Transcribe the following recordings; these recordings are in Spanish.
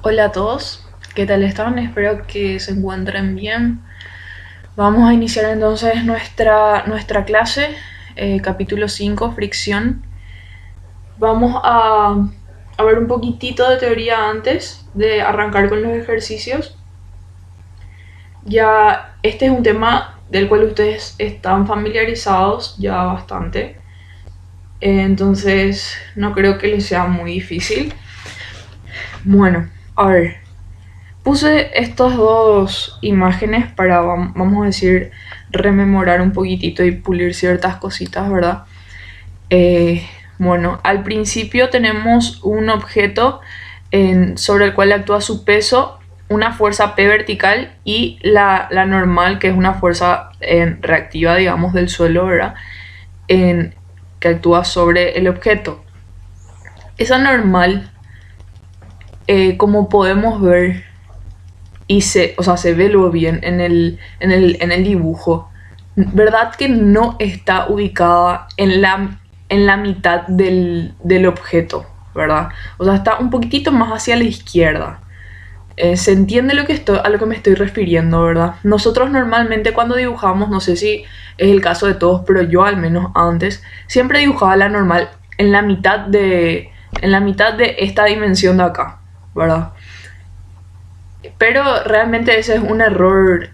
Hola a todos, ¿qué tal están? Espero que se encuentren bien. Vamos a iniciar entonces nuestra clase, capítulo 5, fricción. Vamos a ver un poquitito de teoría antes de arrancar con los ejercicios. Ya este es un tema del cual ustedes están familiarizados ya bastante, entonces no creo que les sea muy difícil. Bueno, a ver, puse estas dos imágenes para, vamos a decir, rememorar un poquitito y pulir ciertas cositas, ¿verdad? Eh, bueno, al principio tenemos un objeto sobre el cual actúa su peso, una fuerza P vertical y la normal, que es una fuerza reactiva, digamos, del suelo, ¿verdad? Que actúa sobre el objeto. Esa normal, como podemos ver, se ve luego bien en el dibujo. ¿Verdad que no está ubicada en la mitad del objeto? ¿Verdad? O sea, está un poquitito más hacia la izquierda. Se entiende a lo que me estoy refiriendo, ¿verdad? Nosotros normalmente cuando dibujamos, no sé si es el caso de todos, pero yo al menos antes, siempre dibujaba la normal en la mitad de esta dimensión de acá, ¿verdad? Pero realmente ese es un error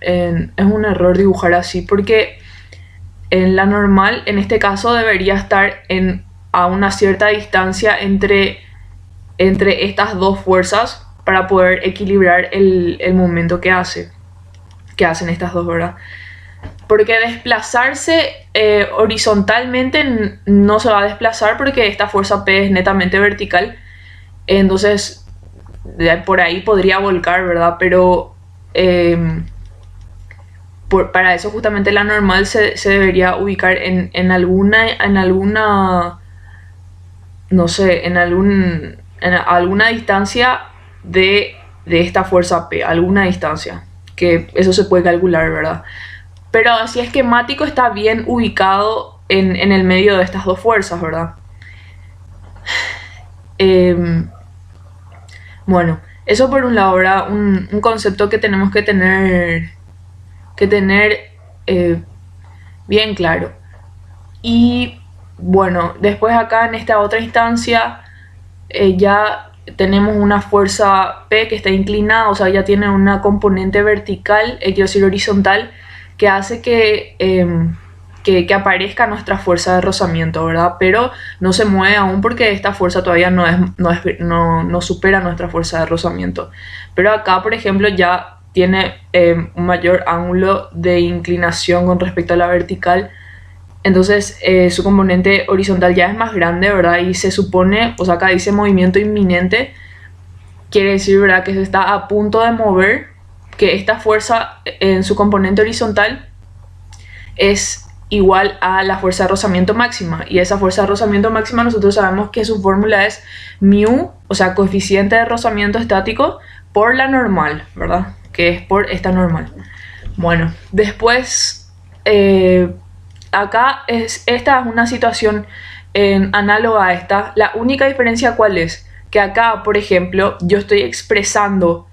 dibujar así, porque en la normal, en este caso, debería estar a una cierta distancia entre estas dos fuerzas para poder equilibrar el momento que hacen estas dos, ¿verdad? Porque desplazarse horizontalmente no se va a desplazar porque esta fuerza P es netamente vertical. Entonces, por ahí podría volcar, ¿verdad? Pero para eso justamente la normal se debería ubicar en alguna, no sé, en alguna distancia de esta fuerza P, alguna distancia, que eso se puede calcular, ¿verdad? Pero así esquemático está bien ubicado en el medio de estas dos fuerzas, ¿verdad? Eh, bueno, eso por un lado, ¿verdad? Un concepto que tenemos que tener eh, bien claro. Y bueno, después acá en esta otra instancia ya tenemos una fuerza P que está inclinada, o sea, ya tiene una componente vertical, quiero decir horizontal, que hace que aparezca nuestra fuerza de rozamiento, ¿verdad? Pero no se mueve aún porque esta fuerza todavía no supera nuestra fuerza de rozamiento. Pero acá, por ejemplo, ya tiene un mayor ángulo de inclinación con respecto a la vertical, entonces su componente horizontal ya es más grande, ¿verdad? Y se supone, o sea, acá dice movimiento inminente, quiere decir, ¿verdad? Que se está a punto de mover, que esta fuerza en su componente horizontal es igual a la fuerza de rozamiento máxima. Y esa fuerza de rozamiento máxima nosotros sabemos que su fórmula es mu, o sea, coeficiente de rozamiento estático, por la normal, ¿verdad? Que es por esta normal. Bueno, después acá esta es una situación análoga a esta. La única diferencia, ¿cuál es? Que acá, por ejemplo, yo estoy expresando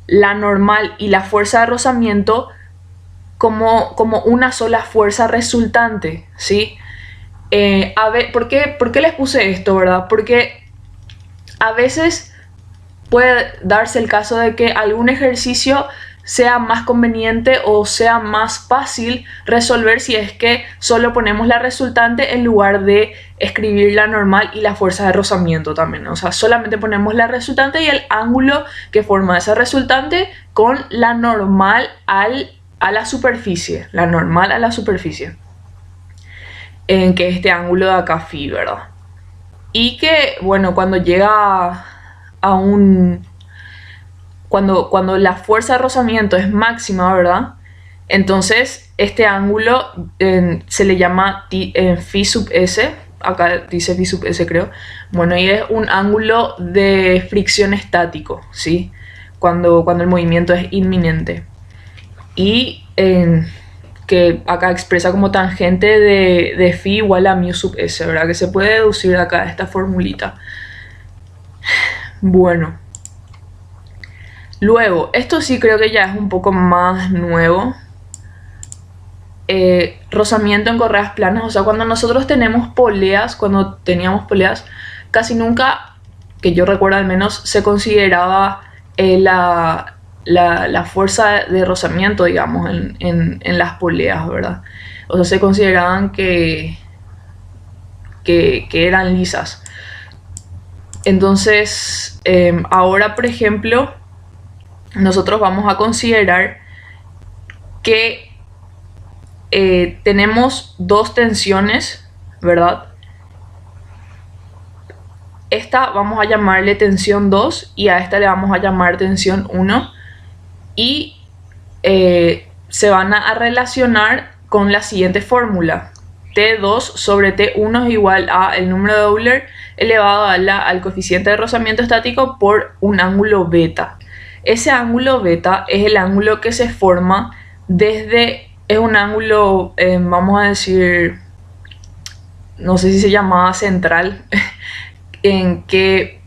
la normal y la fuerza de rozamiento como una sola fuerza resultante, ¿sí? ¿Por qué les puse esto, verdad? Porque a veces puede darse el caso de que algún ejercicio sea más conveniente o sea más fácil resolver si es que solo ponemos la resultante en lugar de escribir la normal y la fuerza de rozamiento también. O sea, solamente ponemos la resultante y el ángulo que forma esa resultante con la normal a la superficie. La normal a la superficie. En que este ángulo de acá phi, ¿verdad? Y que, bueno, cuando llega a un cuando la fuerza de rozamiento es máxima, ¿verdad? Entonces, este ángulo se le llama phi sub s, acá dice phi sub s creo, bueno, y es un ángulo de fricción estático, ¿sí? Cuando el movimiento es inminente. Y que acá expresa como tangente de phi igual a mu sub s, ¿verdad? Que se puede deducir acá esta formulita. Bueno, Luego, esto sí creo que ya es un poco más nuevo. Rozamiento en correas planas, o sea, cuando nosotros tenemos poleas, cuando teníamos poleas, casi nunca, que yo recuerdo al menos, se consideraba la fuerza de rozamiento, digamos, en las poleas, ¿verdad? O sea, se consideraban que eran lisas. Entonces, ahora, por ejemplo, nosotros vamos a considerar que tenemos dos tensiones, ¿verdad? Esta vamos a llamarle tensión 2 y a esta le vamos a llamar tensión 1 y se van a relacionar con la siguiente fórmula. T2 sobre T1 es igual a el número de Euler elevado al coeficiente de rozamiento estático por un ángulo beta. Ese ángulo beta es el ángulo que se forma desde, es un ángulo, vamos a decir, no sé si se llamaba central, en que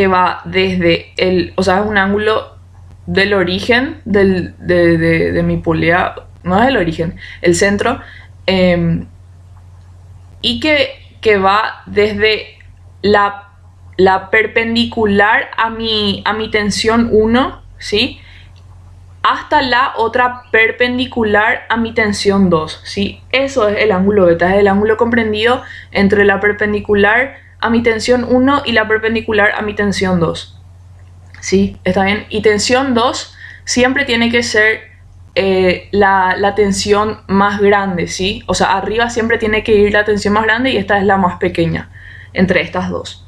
va desde el, o sea, es un ángulo del origen de mi polea, no es el origen, el centro, y que va desde la perpendicular a mi tensión 1, ¿sí? Hasta la otra perpendicular a mi tensión 2, ¿sí? Eso es el ángulo beta, es el ángulo comprendido entre la perpendicular a mi tensión 1 y la perpendicular a mi tensión 2. ¿Sí? ¿Está bien? Y tensión 2 siempre tiene que ser la tensión más grande, ¿sí? O sea, arriba siempre tiene que ir la tensión más grande y esta es la más pequeña entre estas dos.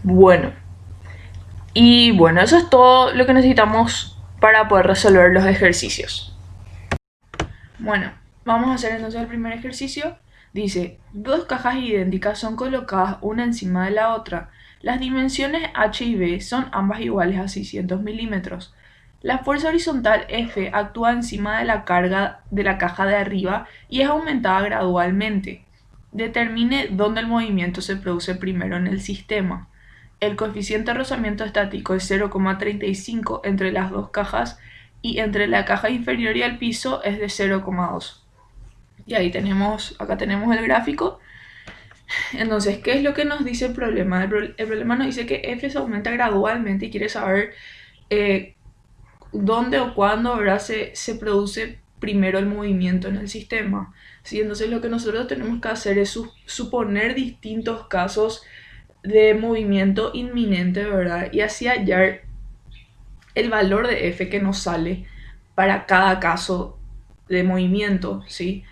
Bueno. Y bueno, eso es todo lo que necesitamos para poder resolver los ejercicios. Bueno, vamos a hacer entonces el primer ejercicio. Dice, dos cajas idénticas son colocadas una encima de la otra. Las dimensiones h y b son ambas iguales a 600 milímetros. La fuerza horizontal F actúa encima de la carga de la caja de arriba y es aumentada gradualmente. Determine dónde el movimiento se produce primero en el sistema. El coeficiente de rozamiento estático es 0,35 entre las dos cajas y entre la caja inferior y el piso es de 0,2. Y ahí tenemos, acá tenemos el gráfico. Entonces, ¿qué es lo que nos dice el problema? El problema nos dice que F se aumenta gradualmente y quiere saber dónde o cuándo, ¿verdad? se produce primero el movimiento en el sistema. ¿Sí? Entonces, lo que nosotros tenemos que hacer es suponer distintos casos de movimiento inminente, ¿verdad? Y así hallar el valor de F que nos sale para cada caso de movimiento, ¿sí?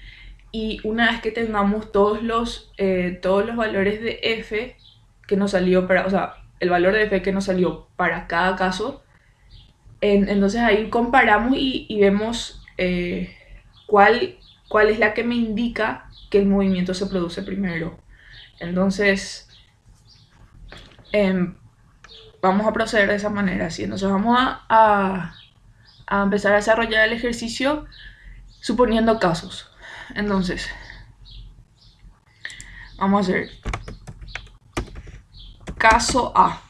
Y una vez que tengamos todos los valores de F que nos salió para, o sea, el valor de F que nos salió para cada caso, entonces ahí comparamos y vemos cuál es la que me indica que el movimiento se produce primero. Entonces, vamos a proceder de esa manera, ¿sí? Entonces vamos a empezar a desarrollar el ejercicio suponiendo casos. Entonces, vamos a hacer caso A.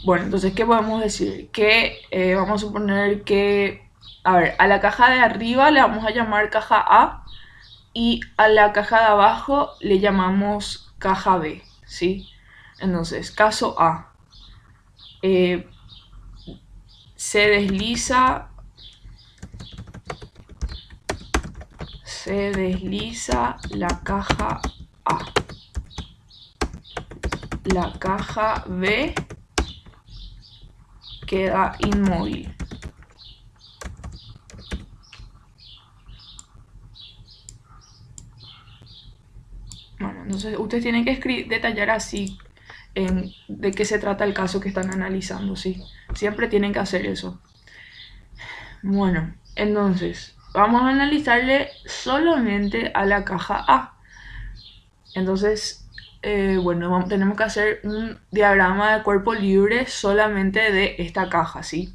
Bueno, entonces, ¿qué podemos decir? Que vamos a suponer que, a ver, a la caja de arriba le vamos a llamar caja A y a la caja de abajo le llamamos caja B, ¿sí? Entonces, caso A. Se desliza la caja A. La caja B queda inmóvil. Bueno, entonces ustedes tienen que detallar así de qué se trata el caso que están analizando, ¿sí? Siempre tienen que hacer eso. Bueno, entonces vamos a analizarle solamente a la caja A. Entonces, bueno, tenemos que hacer un diagrama de cuerpo libre solamente de esta caja, ¿sí?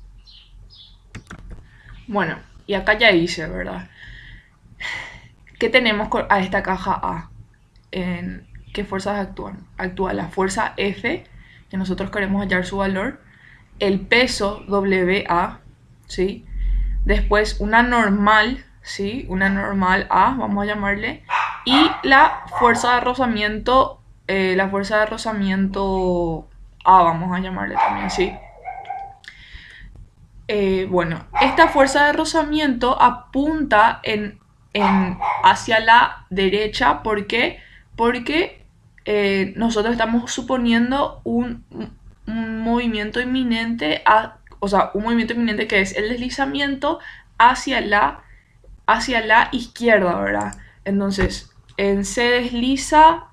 Bueno, y acá ya hice, ¿verdad? ¿Qué tenemos a esta caja A? ¿Qué fuerzas actúan? Actúa la fuerza F, que nosotros queremos hallar su valor, el peso WA, ¿sí? Después una normal, ¿sí? Una normal A, vamos a llamarle, y la fuerza de rozamiento A, vamos a llamarle también, ¿sí? Bueno, esta fuerza de rozamiento apunta hacia la derecha. ¿Por qué? Porque nosotros estamos suponiendo un movimiento inminente, o sea, un movimiento inminente que es el deslizamiento hacia la izquierda, ¿verdad? Entonces, se desliza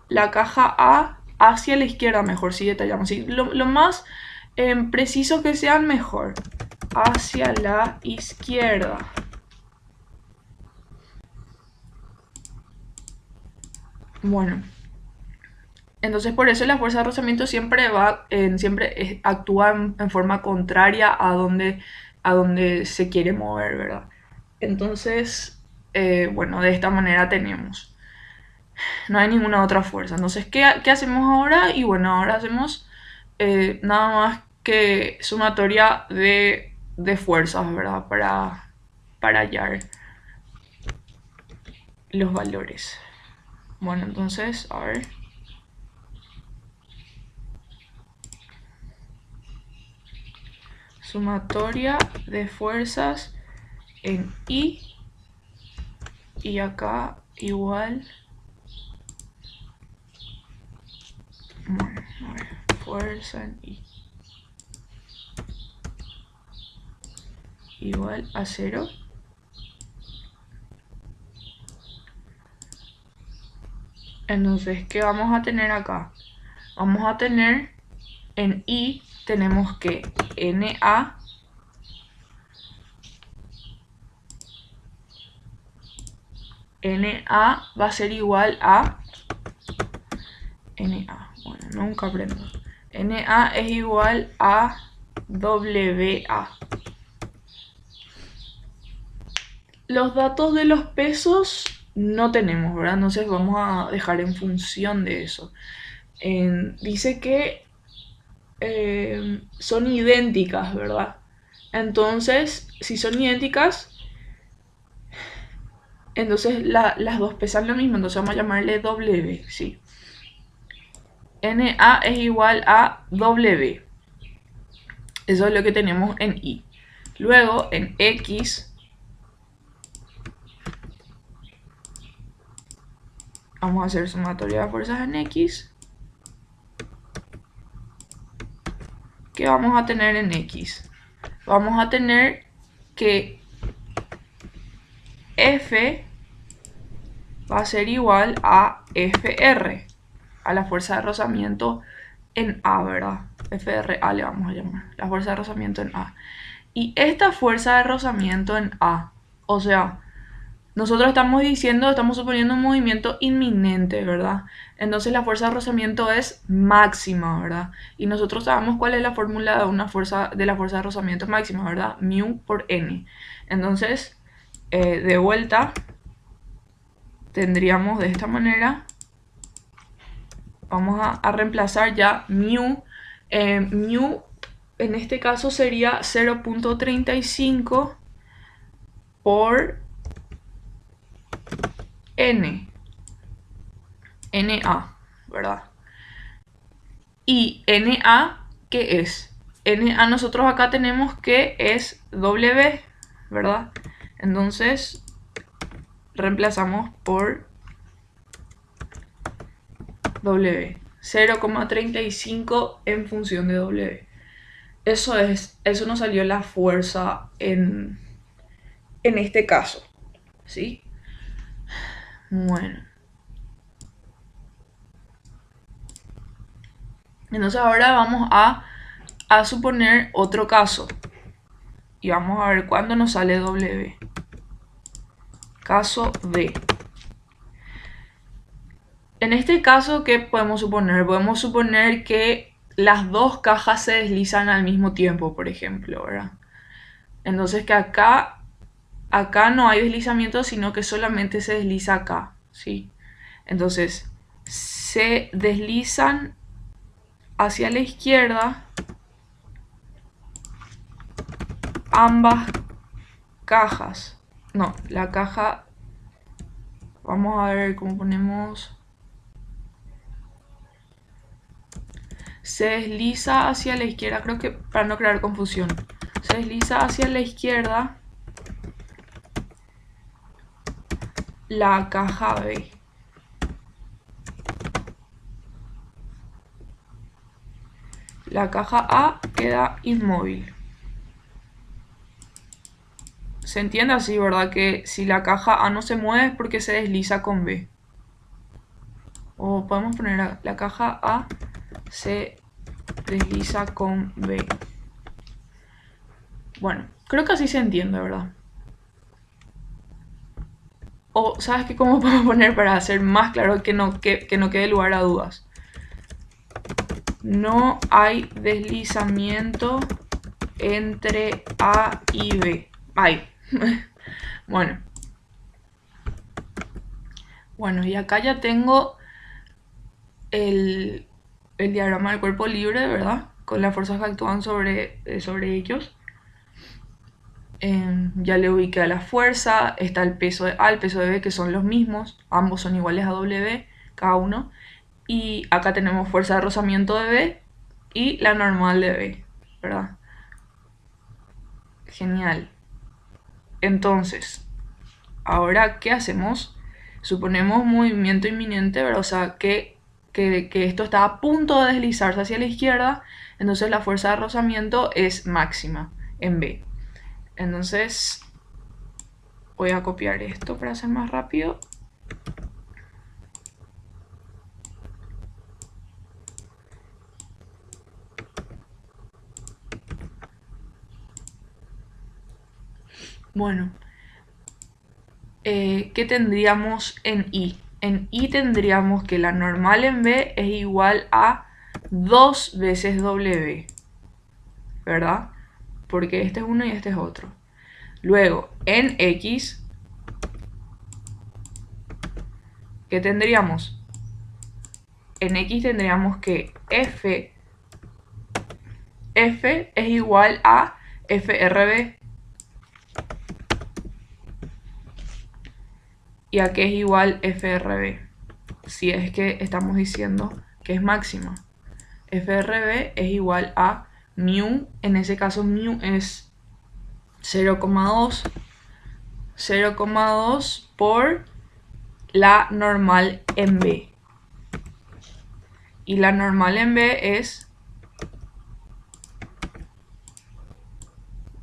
la caja A hacia la izquierda, mejor si detallamos. ¿Sí? Lo más preciso que sean, mejor. Hacia la izquierda. Bueno. Entonces por eso la fuerza de rozamiento siempre actúa en forma contraria a donde se quiere mover, ¿verdad? Entonces, bueno, de esta manera tenemos. No hay ninguna otra fuerza. Entonces, ¿qué hacemos ahora? Y bueno, ahora hacemos nada más que sumatoria de fuerzas, ¿verdad? Para hallar los valores. Bueno, entonces, a ver. Sumatoria de fuerzas en I. Y acá igual. Bueno, a ver. Fuerza en I. Igual a 0. Entonces, ¿qué vamos a tener acá? Vamos a tener en I, tenemos que NA va a ser igual a NA. Bueno, nunca aprendo. NA es igual a WA. Los datos de los pesos no tenemos, ¿verdad? Entonces vamos a dejar en función de eso. Dice que son idénticas, ¿verdad? Entonces, si son idénticas, entonces las dos pesan lo mismo, entonces vamos a llamarle W, ¿sí? NA es igual a W. Eso es lo que tenemos en I. Luego, en X, vamos a hacer sumatoria de fuerzas en X. ¿Qué vamos a tener en X? Vamos a tener que F va a ser igual a FR, a la fuerza de rozamiento en A, ¿verdad? FRA le vamos a llamar, la fuerza de rozamiento en A. Y esta fuerza de rozamiento en A, o sea, nosotros estamos suponiendo un movimiento inminente, ¿verdad? Entonces la fuerza de rozamiento es máxima, ¿verdad? Y nosotros sabemos cuál es la fórmula de la fuerza de rozamiento máxima, ¿verdad? Mu por N. Entonces, de vuelta, tendríamos de esta manera, vamos a reemplazar ya mu. Mu en este caso sería 0.35 por N. NA, ¿verdad? Y NA, ¿qué es? NA nosotros acá tenemos que es W, ¿verdad? Entonces reemplazamos por W. 0,35 en función de W. Eso nos salió la fuerza en este caso, ¿sí? Bueno. Entonces ahora vamos a suponer otro caso. Y vamos a ver cuándo nos sale W. Caso D. En este caso, ¿qué podemos suponer? Podemos suponer que las dos cajas se deslizan al mismo tiempo, por ejemplo, ¿verdad? Entonces que acá no hay deslizamiento, sino que solamente se desliza acá, ¿sí? Entonces, se deslizan hacia la izquierda ambas cajas. No, la caja... Vamos a ver cómo ponemos... Se desliza hacia la izquierda, creo que para no crear confusión. Se desliza hacia la izquierda la caja B. La caja A queda inmóvil. Se entiende así, ¿verdad? Que si la caja A no se mueve es porque se desliza con B. O podemos poner la caja A se desliza con B. Bueno, creo que así se entiende, ¿verdad? O, ¿sabes qué? ¿Cómo podemos poner para hacer más claro que no quede lugar a dudas? No hay deslizamiento entre A y B. Ay. Bueno. Bueno, y acá ya tengo el diagrama del cuerpo libre, ¿verdad? Con las fuerzas que actúan sobre ellos. Ya le ubiqué a la fuerza, está el peso de A, el peso de B, que son los mismos, ambos son iguales a W, cada uno. Y acá tenemos fuerza de rozamiento de B y la normal de B, ¿verdad? Genial. Entonces, ahora, ¿qué hacemos? Suponemos movimiento inminente, ¿verdad? O sea, que esto está a punto de deslizarse hacia la izquierda, entonces la fuerza de rozamiento es máxima en B. Entonces, voy a copiar esto para hacer más rápido. Bueno, ¿qué tendríamos en I? En I tendríamos que la normal en B es igual a 2 veces W, ¿verdad? Porque este es uno y este es otro. Luego, en X, ¿qué tendríamos? En X tendríamos que F es igual a FRB. Y a qué es igual FRB, si es que estamos diciendo que es máxima. FRB es igual a mu, en ese caso mu es 0,2 por la normal en B. Y la normal en B es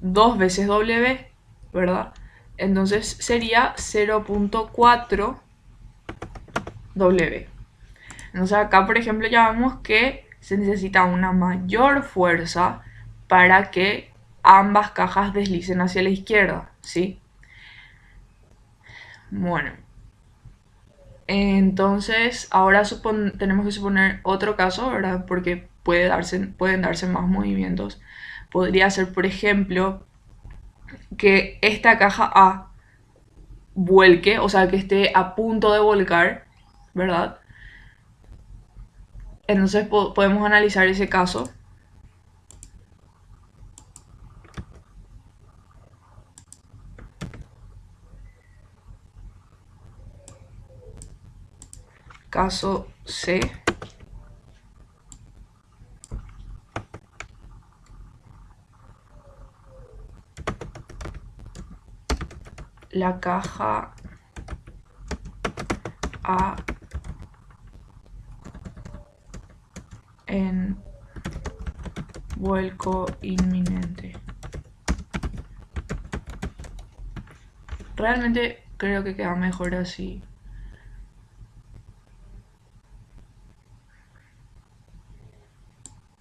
2 veces W, ¿verdad? Entonces sería 0,4 W. Entonces acá, por ejemplo, ya vemos que se necesita una mayor fuerza para que ambas cajas deslicen hacia la izquierda, ¿sí? Bueno, entonces ahora tenemos que suponer otro caso, ¿verdad? Porque pueden darse más movimientos. Podría ser, por ejemplo, que esta caja A vuelque, o sea, que esté a punto de volcar, ¿verdad? Entonces podemos analizar ese caso. Caso C. La caja A en vuelco inminente. Realmente creo que queda mejor así.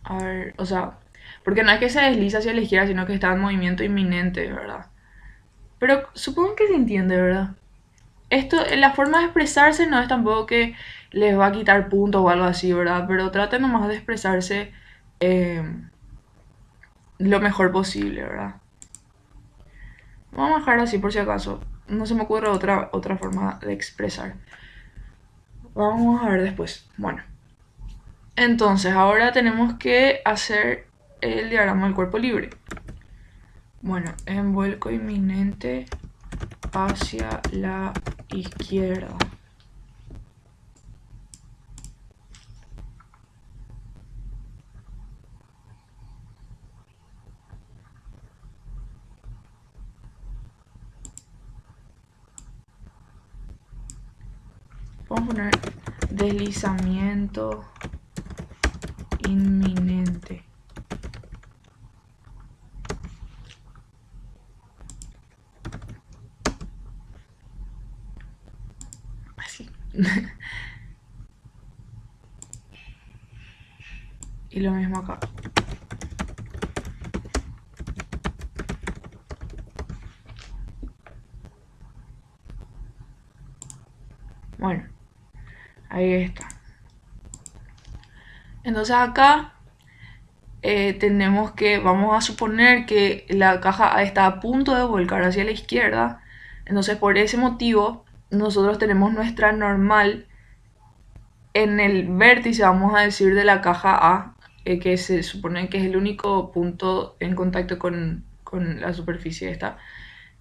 A ver, o sea, porque no es que se desliza hacia la izquierda, sino que está en movimiento inminente, ¿verdad? Pero supongo que se entiende, ¿verdad? Esto, la forma de expresarse no es tampoco que les va a quitar puntos o algo así, ¿verdad? Pero traten nomás de expresarse eh, lo mejor posible, ¿verdad? Vamos a dejar así por si acaso. No se me ocurre otra forma de expresar. Vamos a ver después. Bueno. Entonces, ahora tenemos que hacer el diagrama del cuerpo libre. Bueno, en vuelco inminente hacia la izquierda. Vamos a poner deslizamiento inminente. Así. Y lo mismo acá. Bueno, ahí está. Entonces acá vamos a suponer que la caja A está a punto de volcar hacia la izquierda. Entonces por ese motivo nosotros tenemos nuestra normal en el vértice, vamos a decir, de la caja A, que se supone que es el único punto en contacto con la superficie esta.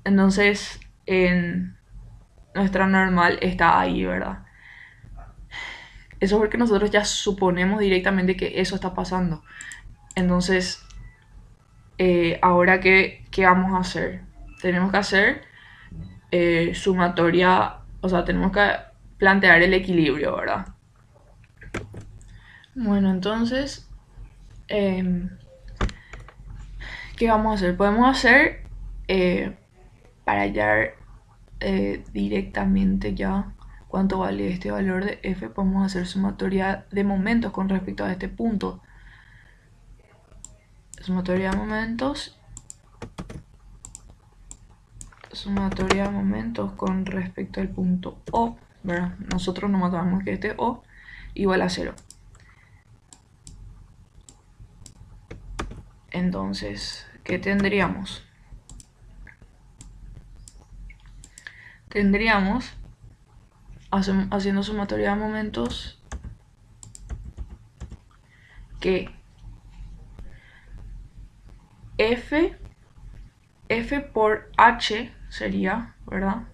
Entonces nuestra normal está ahí, ¿verdad? Eso es porque nosotros ya suponemos directamente que eso está pasando. Entonces, ahora, ¿qué vamos a hacer? Tenemos que hacer sumatoria, o sea, tenemos que plantear el equilibrio, ¿verdad? Bueno, entonces, ¿qué vamos a hacer? Podemos hacer, para hallar directamente ya cuánto vale este valor de f, podemos hacer sumatoria de momentos con respecto a este punto. Sumatoria de momentos con respecto al punto O, ¿verdad? Nosotros nomás sabemos que este O igual a 0. Entonces, ¿qué tendríamos? Tendríamos, haciendo sumatoria de momentos, que F por H sería, ¿verdad?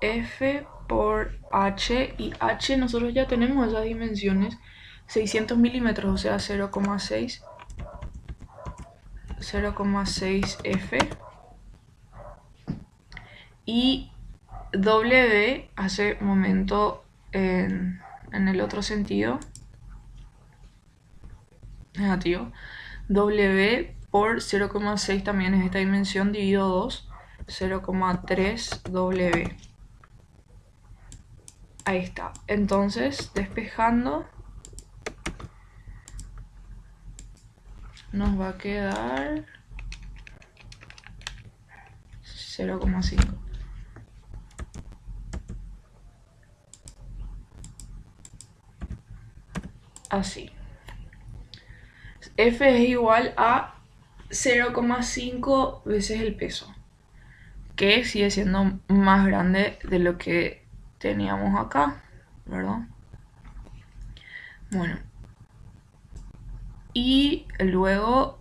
F por H, y H nosotros ya tenemos esas dimensiones, 600 milímetros, o sea 0,6 F, y W hace momento en el otro sentido, negativo. W por 0,6 también es esta dimensión, dividido 2, 0,3 W. Ahí está. Entonces, despejando, nos va a quedar 0,5. Así. F es igual a 0,5 veces el peso, que sigue siendo más grande de lo que teníamos acá, ¿verdad? Bueno, y luego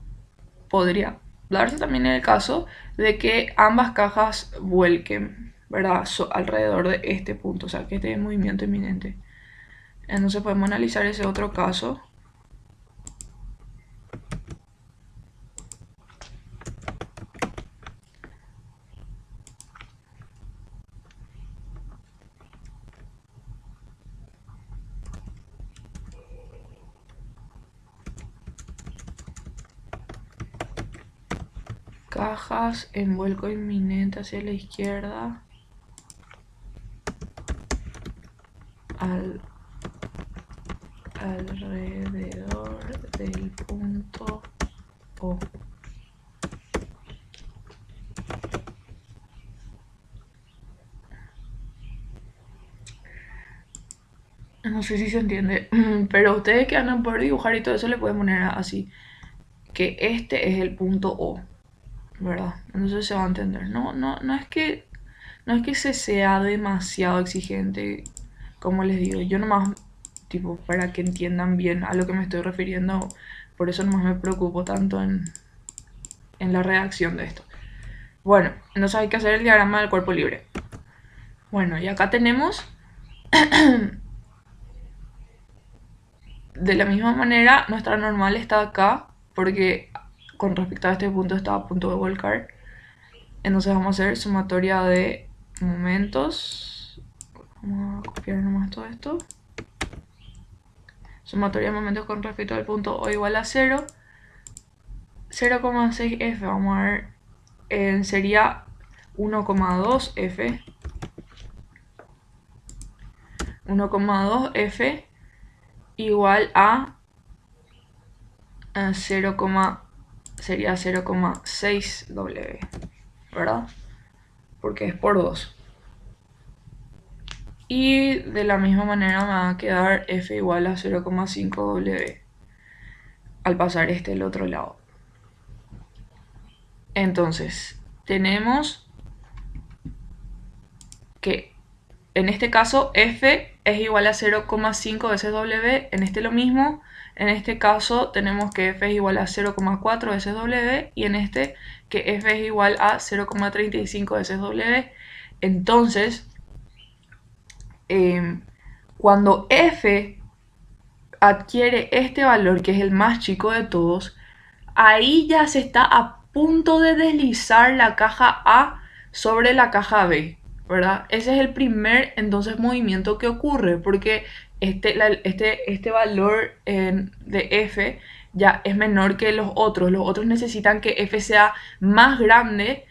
podría darse también el caso de que ambas cajas vuelquen, ¿verdad? Alrededor de este punto, o sea, que este es movimiento inminente. Entonces podemos analizar ese otro caso. Cajas en vuelco inminente hacia la izquierda alrededor del punto O. No sé si se entiende, pero ustedes que van a poder dibujar y todo eso le pueden poner así, que este es el punto O, ¿verdad? Entonces se va a entender. No es que se sea demasiado exigente, como les digo, yo nomás, tipo, para que entiendan bien a lo que me estoy refiriendo, por eso nomás me preocupo tanto en la redacción de esto. Bueno, entonces hay que hacer el diagrama del cuerpo libre. Bueno, y acá tenemos, de la misma manera, nuestra normal está acá, porque con respecto a este punto está a punto de volcar. Entonces vamos a hacer sumatoria de momentos. Vamos a copiar nomás todo esto. Sumatoria de momentos con respecto al punto O igual a 0. 0,6F, vamos a ver, sería 1,2F. 1,2F igual a 0, sería 0,6W, ¿verdad? Porque es por 2. Y de la misma manera me va a quedar F igual a 0,5W al pasar este al otro lado. Entonces, tenemos que en este caso F es igual a 0,5 veces W, en este lo mismo. En este caso tenemos que F es igual a 0,4 veces W y en este que F es igual a 0,35 veces W. Entonces, cuando F adquiere este valor, que es el más chico de todos, ahí ya se está a punto de deslizar la caja A sobre la caja B, ¿verdad? Ese es el primer entonces movimiento que ocurre, porque este valor de F ya es menor que los otros. Los otros necesitan que F sea más grande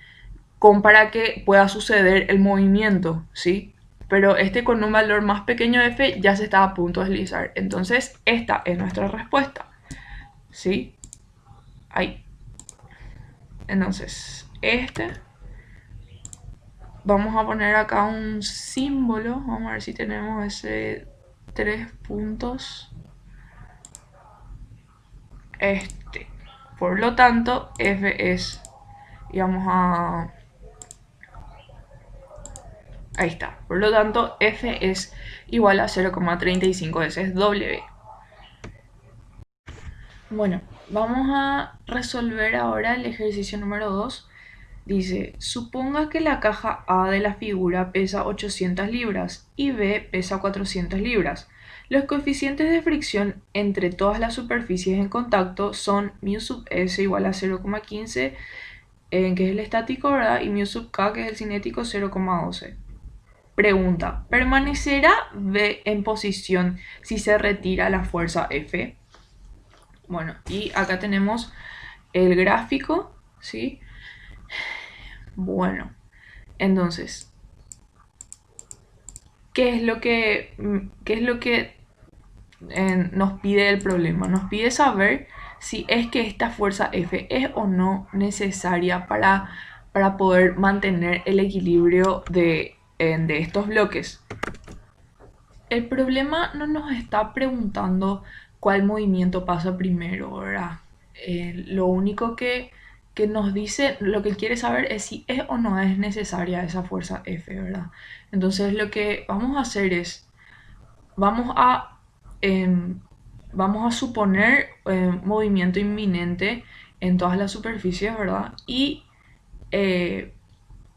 para que pueda suceder el movimiento, ¿sí? Pero este con un valor más pequeño de F ya se está a punto de deslizar. Entonces esta es nuestra respuesta, ¿sí? Ahí. Entonces, vamos a poner acá un símbolo. Vamos a ver si tenemos ese 3 puntos. Por lo tanto, F es, y vamos a, ahí está. Por lo tanto, F es igual a 0,35 veces W. Bueno, vamos a resolver ahora el ejercicio número 2. Dice, suponga que la caja A de la figura pesa 800 libras y B pesa 400 libras. Los coeficientes de fricción entre todas las superficies en contacto son μ sub S igual a 0,15, que es el estático, ¿verdad? Y μ sub K, que es el cinético, 0,12. Pregunta, ¿permanecerá B en posición si se retira la fuerza F? Bueno, y acá tenemos el gráfico, ¿sí? Bueno, entonces, ¿qué es lo que nos pide el problema? Nos pide saber si es que esta fuerza F es o no necesaria para poder mantener el equilibrio de estos bloques. El problema no nos está preguntando cuál movimiento pasa primero, ¿verdad? Lo único que nos dice, lo que quiere saber es si es o no es necesaria esa fuerza F, ¿verdad? Entonces lo que vamos a hacer es, vamos a, vamos a suponer movimiento inminente en todas las superficies, ¿verdad? Y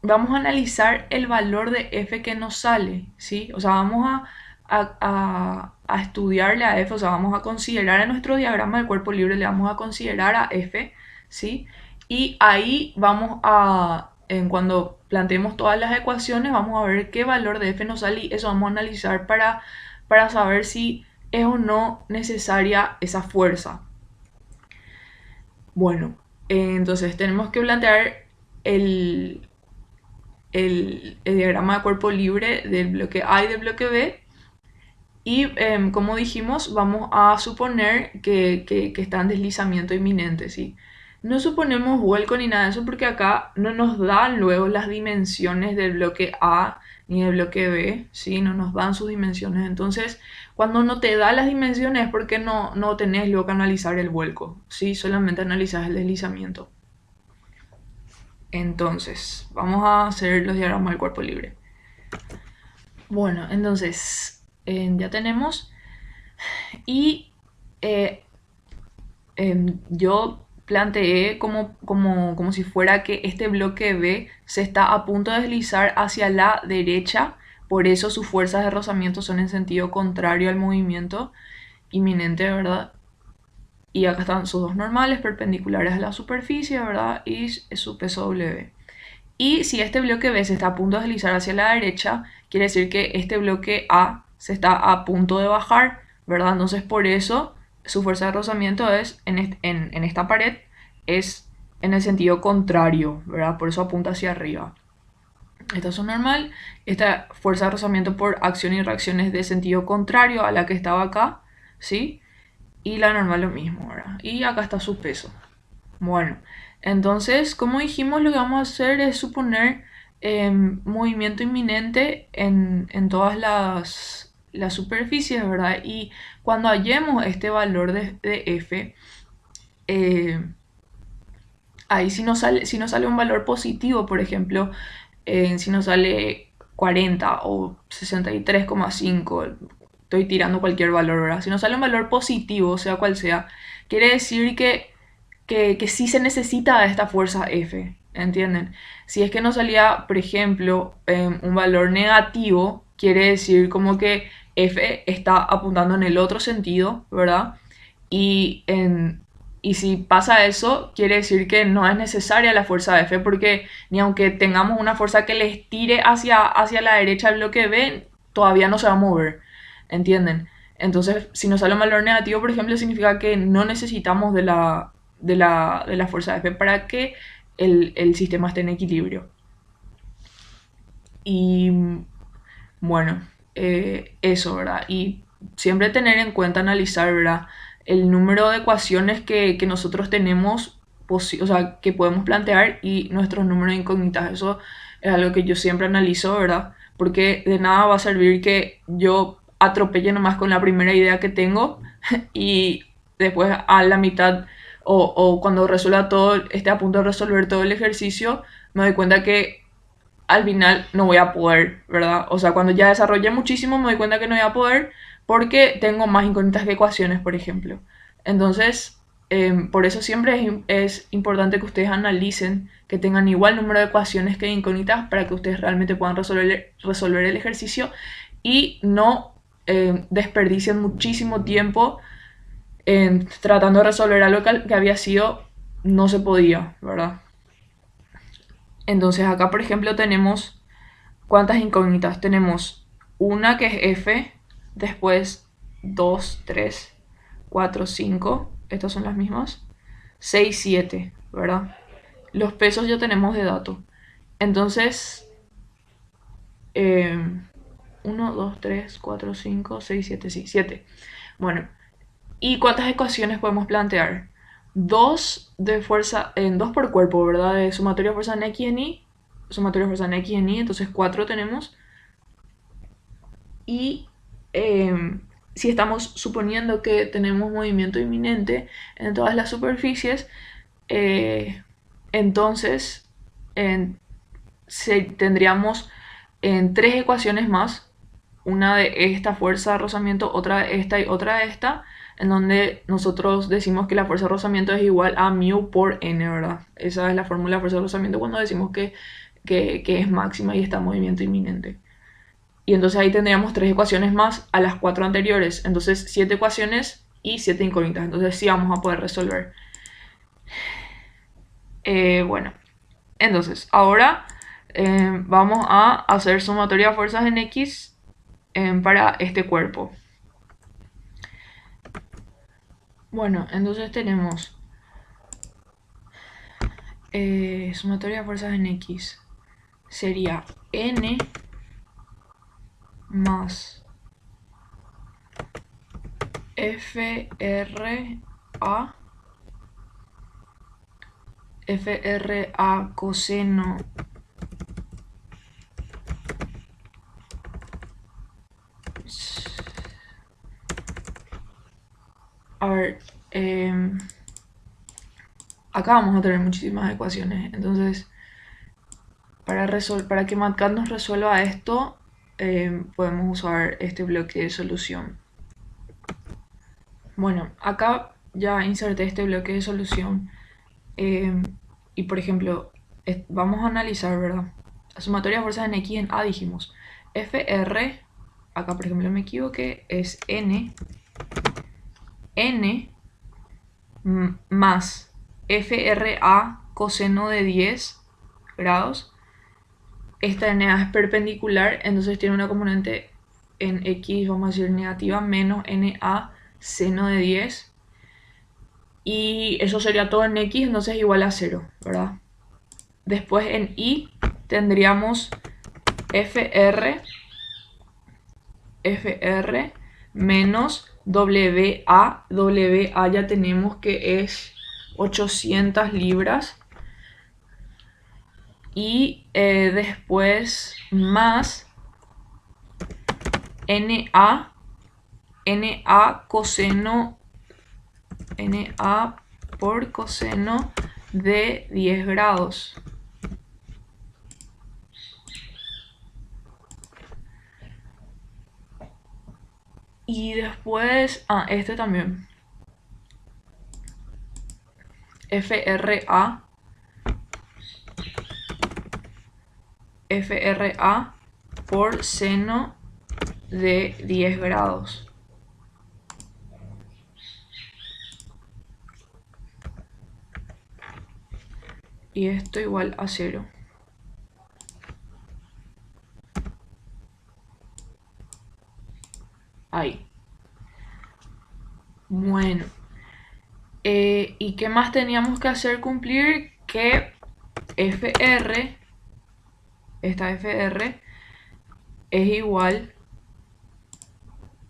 vamos a analizar el valor de F que nos sale, ¿sí? O sea, vamos a estudiarle a F, o sea, vamos a considerar en nuestro diagrama del cuerpo libre, le vamos a considerar a F, ¿sí? Y ahí vamos cuando planteemos todas las ecuaciones, vamos a ver qué valor de F nos sale y eso vamos a analizar para saber si es o no necesaria esa fuerza. Bueno, entonces tenemos que plantear el diagrama de cuerpo libre del bloque A y del bloque B. Y como dijimos, vamos a suponer que está en deslizamiento inminente, ¿sí? No suponemos vuelco ni nada de eso porque acá no nos dan luego las dimensiones del bloque A ni del bloque B, ¿sí? No nos dan sus dimensiones. Entonces, cuando no te da las dimensiones es porque no tenés luego que analizar el vuelco, ¿sí? Solamente analizas el deslizamiento. Entonces, vamos a hacer los diagramas del cuerpo libre. Bueno, entonces, Ya tenemos. Y yo planteé como si fuera que este bloque B se está a punto de deslizar hacia la derecha, por eso sus fuerzas de rozamiento son en sentido contrario al movimiento inminente, ¿verdad? Y acá están sus dos normales perpendiculares a la superficie, ¿verdad? Y su peso W. Y si este bloque B se está a punto de deslizar hacia la derecha, quiere decir que este bloque A se está a punto de bajar, ¿verdad? Entonces por eso su fuerza de rozamiento es en esta pared es en el sentido contrario, ¿verdad? Por eso apunta hacia arriba. Esta es su normal. Esta fuerza de rozamiento por acción y reacción es de sentido contrario a la que estaba acá, ¿sí? Y la normal lo mismo, ¿verdad? Y acá está su peso. Bueno, entonces, como dijimos, lo que vamos a hacer es suponer movimiento inminente en todas las superficies, ¿verdad? Y cuando hallemos este valor de F, eh, ahí si nos sale un valor positivo, por ejemplo, si nos sale 40 o 63,5, estoy tirando cualquier valor, ¿verdad? Si nos sale un valor positivo, sea cual sea, quiere decir que sí se necesita esta fuerza F, ¿entienden? Si es que nos salía, por ejemplo, un valor negativo, quiere decir como que F está apuntando en el otro sentido, ¿verdad? Y, y si pasa eso, quiere decir que no es necesaria la fuerza F, porque ni aunque tengamos una fuerza que les tire hacia la derecha del bloque B, todavía no se va a mover, ¿entienden? Entonces, si nos sale un valor negativo, por ejemplo, significa que no necesitamos de la fuerza F para que el sistema esté en equilibrio. Y bueno, eso, ¿verdad? Y siempre tener en cuenta, analizar, ¿verdad? El número de ecuaciones que nosotros tenemos, o sea, que podemos plantear y nuestros números de incógnitas. Eso es algo que yo siempre analizo, ¿verdad? Porque de nada va a servir que yo atropelle nomás con la primera idea que tengo y después a la mitad o cuando resuelva todo, esté a punto de resolver todo el ejercicio, me doy cuenta que al final no voy a poder, ¿verdad? O sea, cuando ya desarrollé muchísimo me doy cuenta que no voy a poder porque tengo más incógnitas que ecuaciones, por ejemplo. Entonces, por eso siempre es importante que ustedes analicen, que tengan igual número de ecuaciones que de incógnitas para que ustedes realmente puedan resolver el ejercicio y no desperdicien muchísimo tiempo tratando de resolver algo que había sido, no se podía, ¿verdad? Entonces acá, por ejemplo, tenemos ¿cuántas incógnitas? Tenemos una que es F, después 2, 3, 4, 5, estas son las mismas, 6, 7, ¿verdad? Los pesos ya tenemos de dato. Entonces, 1, 2, 3, 4, 5, 6, 7, sí, 7. Bueno, ¿y cuántas ecuaciones podemos plantear? Dos de fuerza, en dos por cuerpo, ¿verdad? De sumatoria de fuerza en X en Y, sumatoria de fuerza en X en Y, entonces 4 tenemos. Y si estamos suponiendo que tenemos movimiento inminente en todas las superficies, entonces tendríamos tres ecuaciones más, una de esta fuerza de rozamiento, otra de esta y otra de esta, en donde nosotros decimos que la fuerza de rozamiento es igual a mu por n, ¿verdad? Esa es la fórmula de fuerza de rozamiento cuando decimos que es máxima y está en movimiento inminente. Y entonces ahí tendríamos tres ecuaciones más a las cuatro anteriores. Entonces 7 ecuaciones y 7 incógnitas. Entonces sí vamos a poder resolver. Bueno, entonces ahora vamos a hacer sumatoria de fuerzas en X para este cuerpo. Bueno, entonces tenemos sumatoria de fuerzas en X. Sería N más FRA coseno a ver, acá vamos a tener muchísimas ecuaciones, entonces para que MATCAD nos resuelva esto, podemos usar este bloque de solución. Bueno, acá ya inserté este bloque de solución y por ejemplo, vamos a analizar, ¿verdad? La sumatoria de fuerzas en X y en A dijimos. FR, acá por ejemplo me equivoqué, es N más FRA coseno de 10 grados. Esta NA es perpendicular, entonces tiene una componente en X, vamos a decir negativa, menos NA seno de 10. Y eso sería todo en X, entonces igual a 0, ¿verdad? Después en Y tendríamos FR menos WA. WA ya tenemos que es 800 libras. Y después más NA coseno, NA por coseno de 10 grados. Y después, este también. FRA por seno de 10 grados. Y esto igual a 0. Ahí. Bueno. ¿Y qué más teníamos que hacer cumplir? Que FR, esta FR, es igual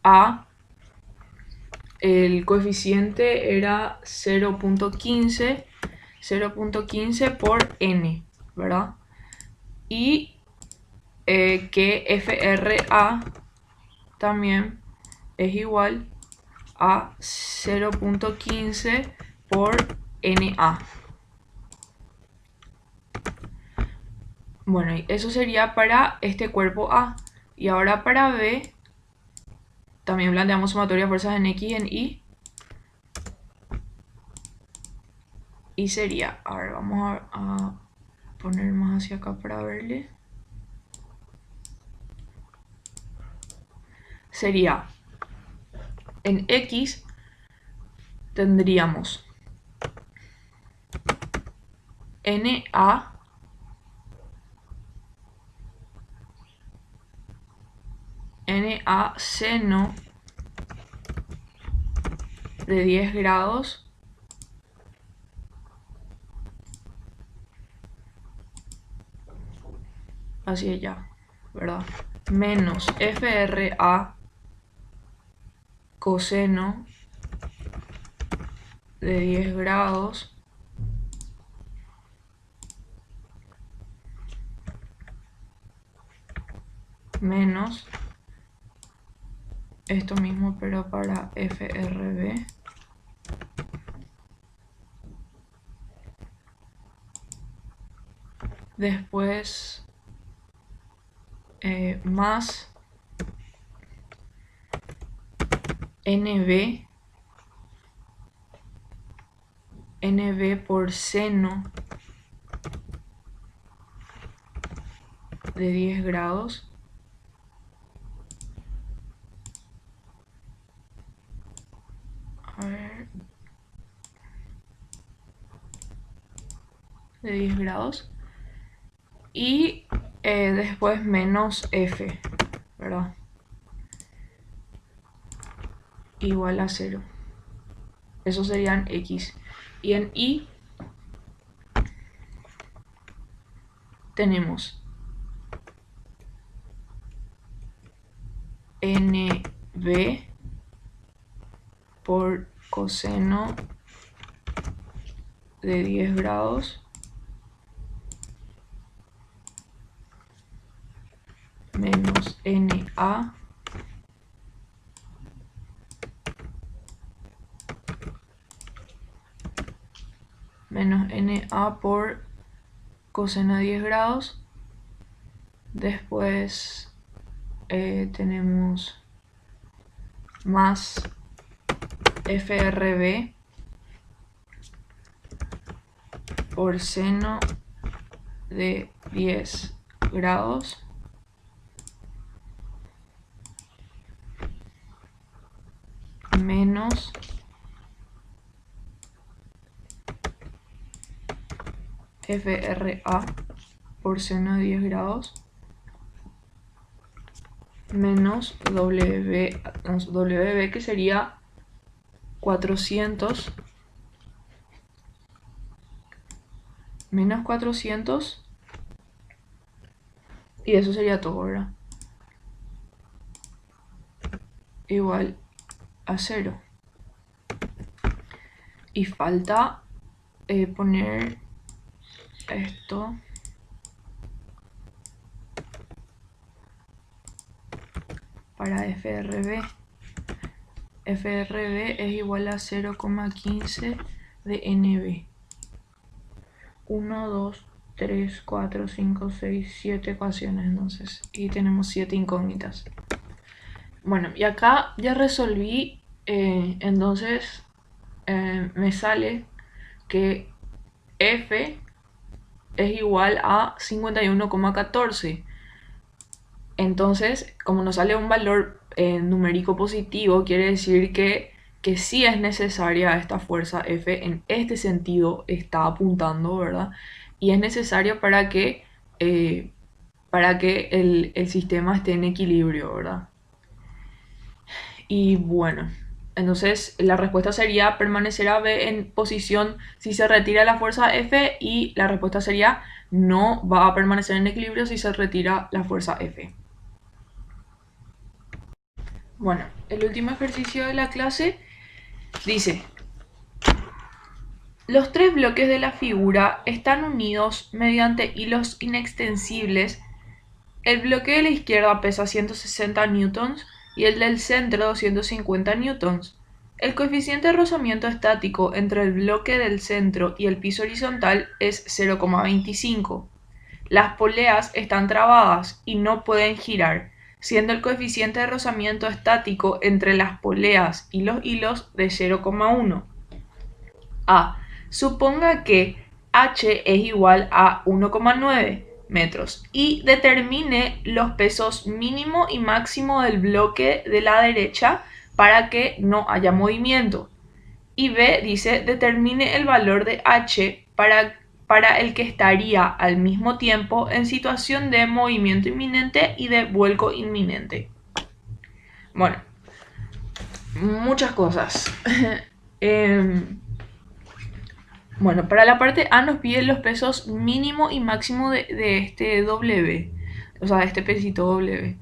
a, el coeficiente era 0.15 por N, ¿verdad? Y que FRA también es igual a 0.15 por NA. Bueno, eso sería para este cuerpo A. Y ahora para B, también planteamos sumatoria de fuerzas en X y en Y. Y sería, a ver, vamos a poner más hacia acá para verle. Sería, en X tendríamos NA seno de 10 grados hacia allá, ¿verdad? Menos FRA coseno de 10 grados menos esto mismo pero para FRB después más NB por seno de 10 grados de 10 grados y después menos F, ¿verdad? Igual a 0. Eso serían X. Y en Y tenemos NB por coseno de 10 grados menos NA menos NA por coseno de 10 grados después tenemos más FRB por seno de 10 grados menos FRA por seno de 10 grados menos WB, que sería 400 menos 400, y eso sería todo, ¿verdad? Igual a 0. Y falta poner esto para FRB. FRB es igual a 0,15 de NB. 1, 2, 3, 4, 5, 6, 7 ecuaciones entonces. Y tenemos 7 incógnitas. Bueno, y acá ya resolví, entonces me sale que F es igual a 51,14. Entonces, como nos sale un valor numérico positivo, quiere decir que sí es necesaria esta fuerza F, en este sentido está apuntando, ¿verdad? Y es necesaria para que el sistema esté en equilibrio, ¿verdad? Y bueno, entonces la respuesta sería permanecerá B en posición si se retira la fuerza F, y la respuesta sería no va a permanecer en equilibrio si se retira la fuerza F. Bueno, el último ejercicio de la clase dice: los tres bloques de la figura están unidos mediante hilos inextensibles. El bloque de la izquierda pesa 160 newtons y el del centro 250 newtons. El coeficiente de rozamiento estático entre el bloque del centro y el piso horizontal es 0,25. Las poleas están trabadas y no pueden girar, siendo el coeficiente de rozamiento estático entre las poleas y los hilos de 0,1. A. Suponga que H es igual a 1,9 metros y determine los pesos mínimo y máximo del bloque de la derecha para que no haya movimiento. Y B dice: determine el valor de H para el que estaría al mismo tiempo en situación de movimiento inminente y de vuelco inminente. Bueno, muchas cosas. Bueno, para la parte A nos pide los pesos mínimo y máximo de este W, o sea, de este pesito W.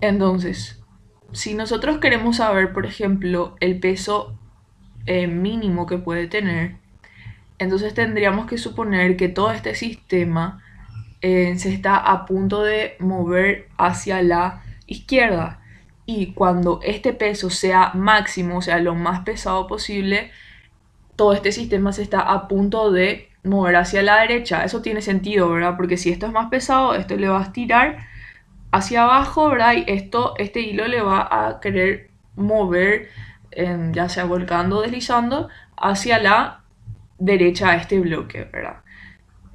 Entonces, si nosotros queremos saber, por ejemplo, el peso mínimo que puede tener, entonces tendríamos que suponer que todo este sistema se está a punto de mover hacia la izquierda. Y cuando este peso sea máximo, o sea, lo más pesado posible, todo este sistema se está a punto de mover hacia la derecha. Eso tiene sentido, ¿verdad? Porque si esto es más pesado, esto le va a estirar hacia abajo, ¿verdad? Y este hilo le va a querer mover, ya sea volcando o deslizando, hacia la derecha a este bloque, ¿verdad?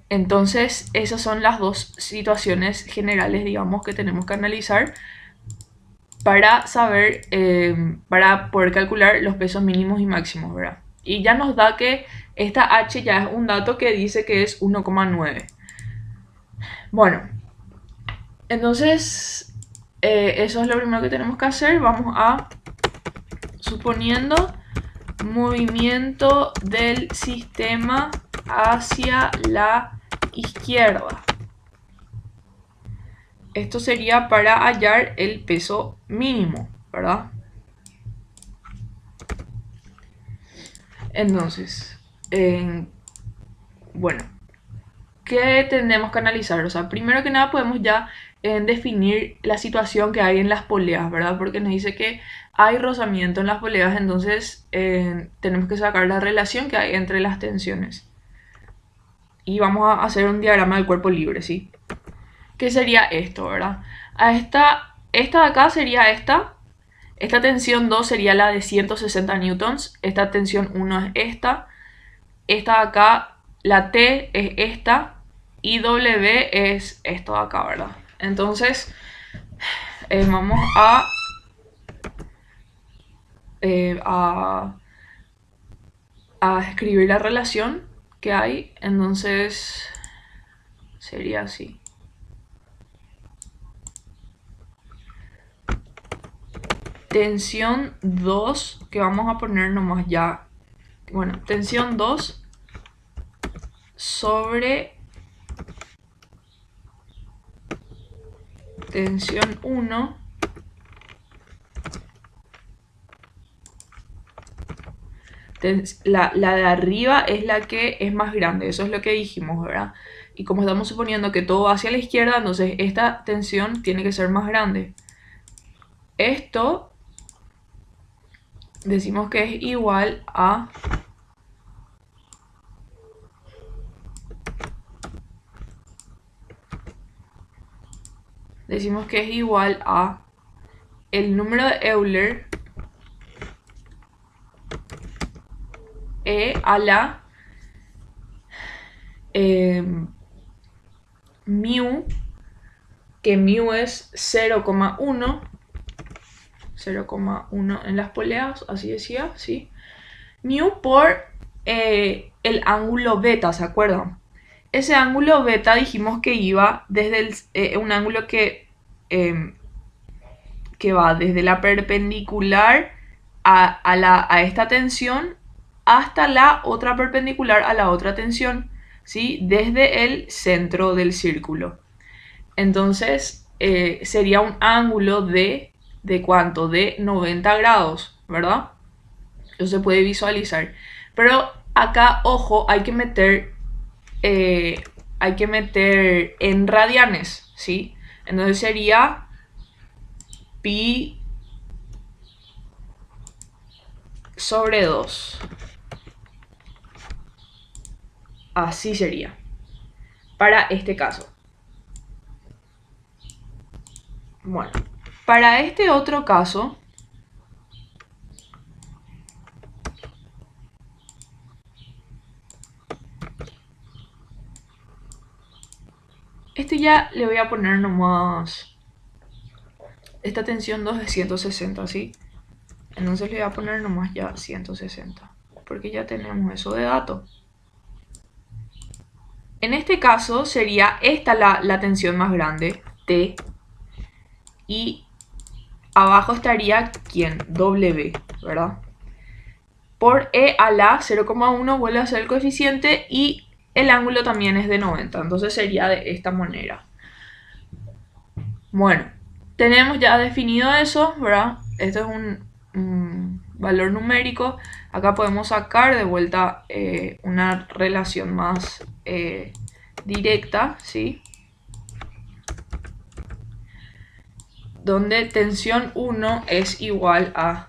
Entonces, esas son las dos situaciones generales, digamos, que tenemos que analizar para saber, para poder calcular los pesos mínimos y máximos, ¿verdad? Y ya nos da que esta H ya es un dato que dice que es 1,9. Bueno, entonces eso es lo primero que tenemos que hacer. Vamos a, suponiendo movimiento del sistema hacia la izquierda. Esto sería para hallar el peso mínimo, ¿verdad? Entonces, bueno, ¿qué tenemos que analizar? O sea, primero que nada podemos ya definir la situación que hay en las poleas, ¿verdad? Porque nos dice que hay rozamiento en las poleas, entonces tenemos que sacar la relación que hay entre las tensiones. Y vamos a hacer un diagrama del cuerpo libre, ¿sí? ¿Qué sería esto, verdad? Esta de acá sería esta. Esta tensión 2 sería la de 160 newtons. Esta tensión 1 es esta. Esta de acá, la T es esta. Y W es esto de acá, ¿verdad? Entonces, vamos a escribir la relación que hay. Entonces, sería así. Tensión 2, que vamos a poner nomás ya. Bueno, tensión 2 sobre tensión 1 la de arriba es la que es más grande, eso es lo que dijimos, ¿verdad? Y como estamos suponiendo que todo va hacia la izquierda, entonces esta tensión tiene que ser más grande. Esto decimos que es igual a el número de Euler E a la mu, que mu es 0,1 en las poleas, así decía, ¿sí? Mu por el ángulo beta, ¿se acuerdan? Ese ángulo beta dijimos que iba desde un ángulo que va desde la perpendicular a esta tensión hasta la otra perpendicular a la otra tensión, ¿sí? Desde el centro del círculo. Entonces, sería un ángulo ¿de cuánto? De 90 grados, ¿verdad? Eso se puede visualizar. Pero acá, ojo, hay que meter en radianes, ¿sí? Entonces sería pi sobre 2. Así sería para este caso. Bueno, para este otro caso, este ya le voy a poner nomás esta tensión 2 de 160, ¿sí? Entonces le voy a poner nomás ya 160, porque ya tenemos eso de dato. En este caso sería esta la tensión más grande, T, y abajo estaría, ¿quién? W, ¿verdad? Por E a la 0,1 vuelve a ser el coeficiente y el ángulo también es de 90, entonces sería de esta manera. Bueno, tenemos ya definido eso, ¿verdad? Esto es un valor numérico. Acá podemos sacar de vuelta una relación más directa, ¿sí? Donde tensión 1 es igual a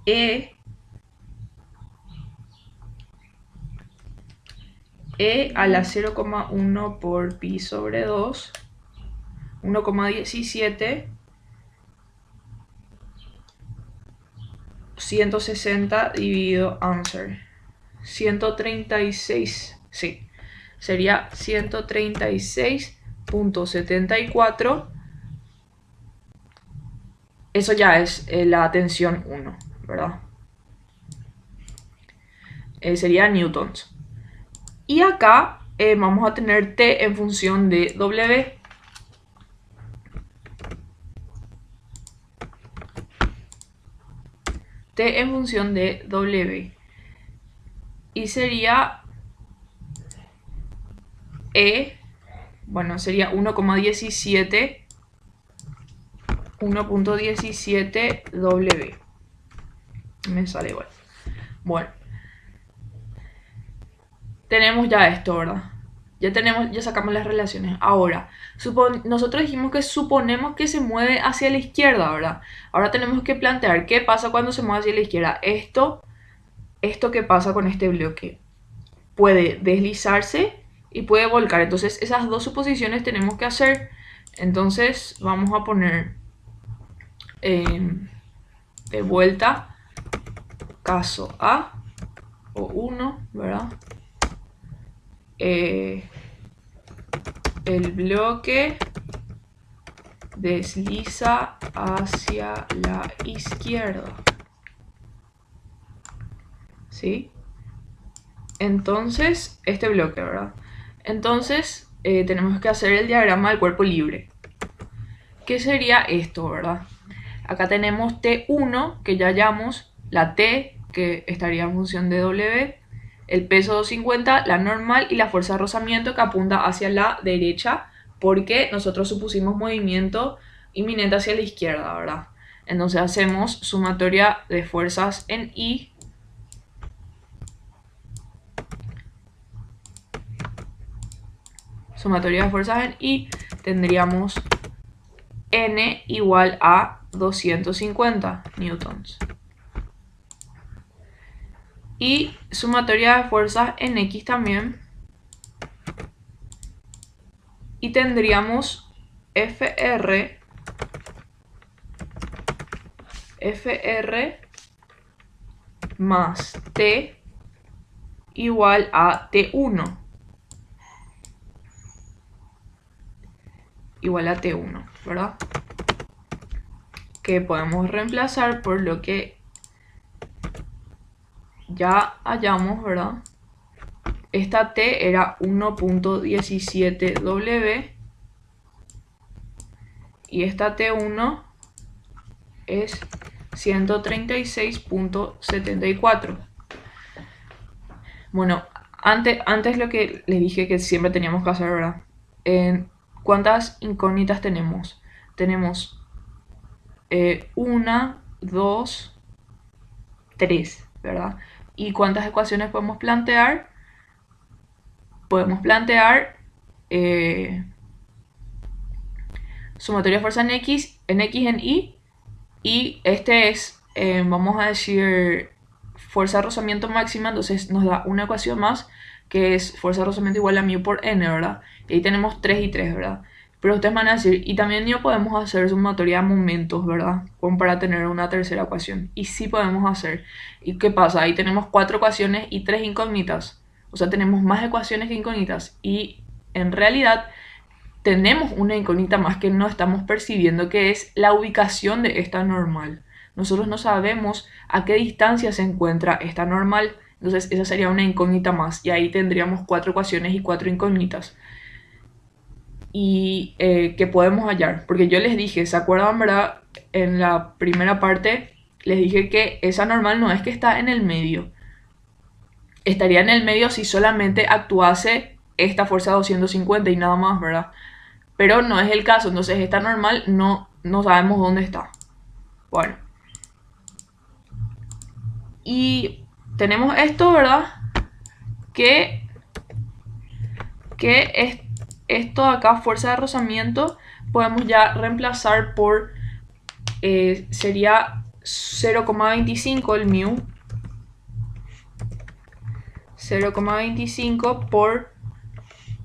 E a la 0,1 por pi sobre 2, 1,17, 160 dividido answer, 136, sí, sería 136.74. Eso ya es la tensión 1, ¿verdad? Sería newtons. Y acá vamos a tener T en función de W. T en función de W. Y sería E, bueno, sería 1,17 W. Me sale igual. Bueno, tenemos ya esto, ¿verdad? Ya sacamos las relaciones. Ahora, nosotros dijimos que suponemos que se mueve hacia la izquierda, ¿verdad? Ahora tenemos que plantear qué pasa cuando se mueve hacia la izquierda. Esto ¿qué pasa con este bloque? Puede deslizarse y puede volcar. Entonces, esas dos suposiciones tenemos que hacer. Entonces vamos a poner de vuelta caso A o 1, ¿verdad? El bloque desliza hacia la izquierda, ¿sí? Entonces, este bloque, ¿verdad? Entonces, tenemos que hacer el diagrama del cuerpo libre. ¿Qué sería esto, verdad? Acá tenemos T1, que ya hallamos, la T, que estaría en función de W, el peso 250, la normal y la fuerza de rozamiento que apunta hacia la derecha, porque nosotros supusimos movimiento inminente hacia la izquierda, ¿verdad? Entonces hacemos sumatoria de fuerzas en I. Sumatoria de fuerzas en I, tendríamos N igual a 250 newtons. Y sumatoria de fuerzas en X también. Y tendríamos FR más T igual a T1. Igual a T1, ¿verdad? Que podemos reemplazar por lo que ya hallamos, ¿verdad? Esta T era 1.17 W y esta T1 es 136.74. Bueno, antes lo que les dije que siempre teníamos que hacer, ¿verdad? ¿Cuántas incógnitas tenemos? Tenemos 1, 2, 3, ¿verdad? ¿Y cuántas ecuaciones podemos plantear? Podemos plantear sumatoria de fuerza en X, en Y, y este es, vamos a decir, fuerza de rozamiento máxima, entonces nos da una ecuación más, que es fuerza de rozamiento igual a μ por n, ¿verdad? Y ahí tenemos 3 y 3, ¿verdad? Pero ustedes van a decir, y también no podemos hacer sumatoria de momentos, ¿verdad? Como para tener una tercera ecuación. Y sí podemos hacer. ¿Y qué pasa? Ahí tenemos 4 ecuaciones y 3 incógnitas. O sea, tenemos más ecuaciones que incógnitas. Y en realidad tenemos una incógnita más que no estamos percibiendo, que es la ubicación de esta normal. Nosotros no sabemos a qué distancia se encuentra esta normal. Entonces esa sería una incógnita más. Y ahí tendríamos 4 ecuaciones y 4 incógnitas. Y que podemos hallar. Porque yo les dije, ¿se acuerdan, verdad? En la primera parte les dije que esa normal no es que está en el medio. Estaría en el medio si solamente actuase esta fuerza 250 y nada más, ¿verdad? Pero no es el caso, entonces esta normal no sabemos dónde está. Bueno. Y tenemos esto, ¿verdad? Que es esto acá, fuerza de rozamiento, podemos ya reemplazar por, sería 0,25 el μ. 0,25 por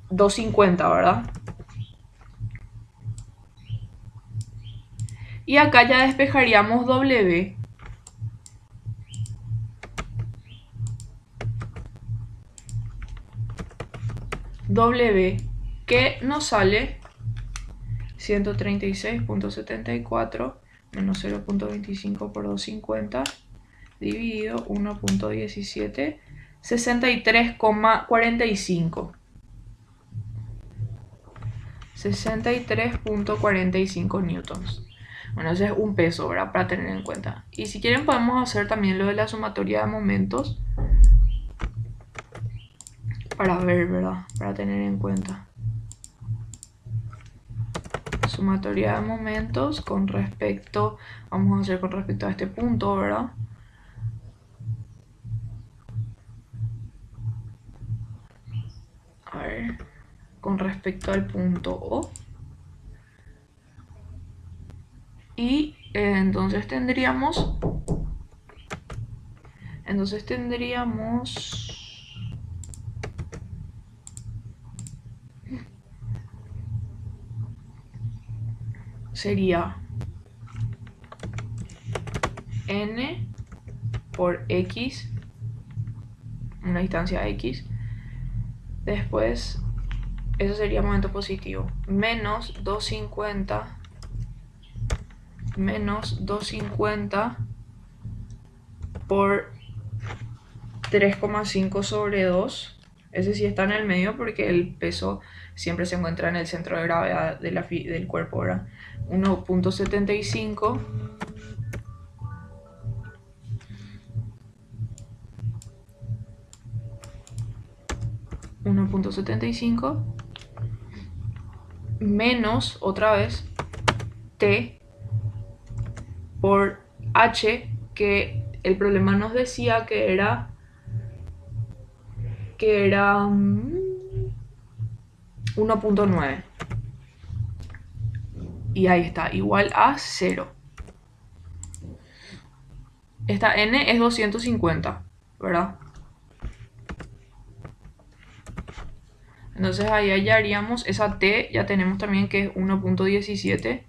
250, ¿verdad? Y acá ya despejaríamos W. W, que nos sale 136.74 menos 0.25 por 250 dividido 1.17, 63,45. 63.45 newtons. Bueno, ese es un peso, ¿verdad? Para tener en cuenta. Y si quieren podemos hacer también lo de la sumatoria de momentos. Para ver, ¿verdad? Para tener en cuenta. Sumatoria de momentos con respecto, vamos a hacer con respecto a este punto, ¿verdad? A ver, con respecto al punto O. Y entonces tendríamos sería n por x, una distancia x. Después, eso sería momento positivo. Menos 250 por 3,5 sobre 2. Ese sí está en el medio porque el peso siempre se encuentra en el centro de gravedad del cuerpo, ¿verdad? 1.75 menos, otra vez, t por h, que el problema nos decía que era 1.9. Y ahí está, igual a 0. Esta n es 250, ¿verdad? Entonces ahí hallaríamos esa t, ya tenemos también que es 1.17.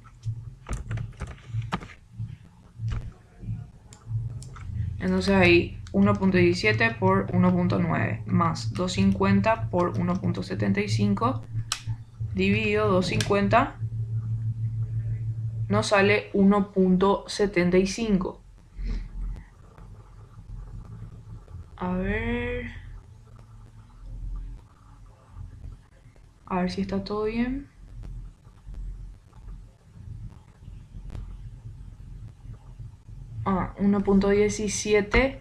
Entonces ahí 1.17 por 1.9 más 250 por 1.75 dividido 250 nos sale 1.75. A ver si está todo bien. Ah, 1.17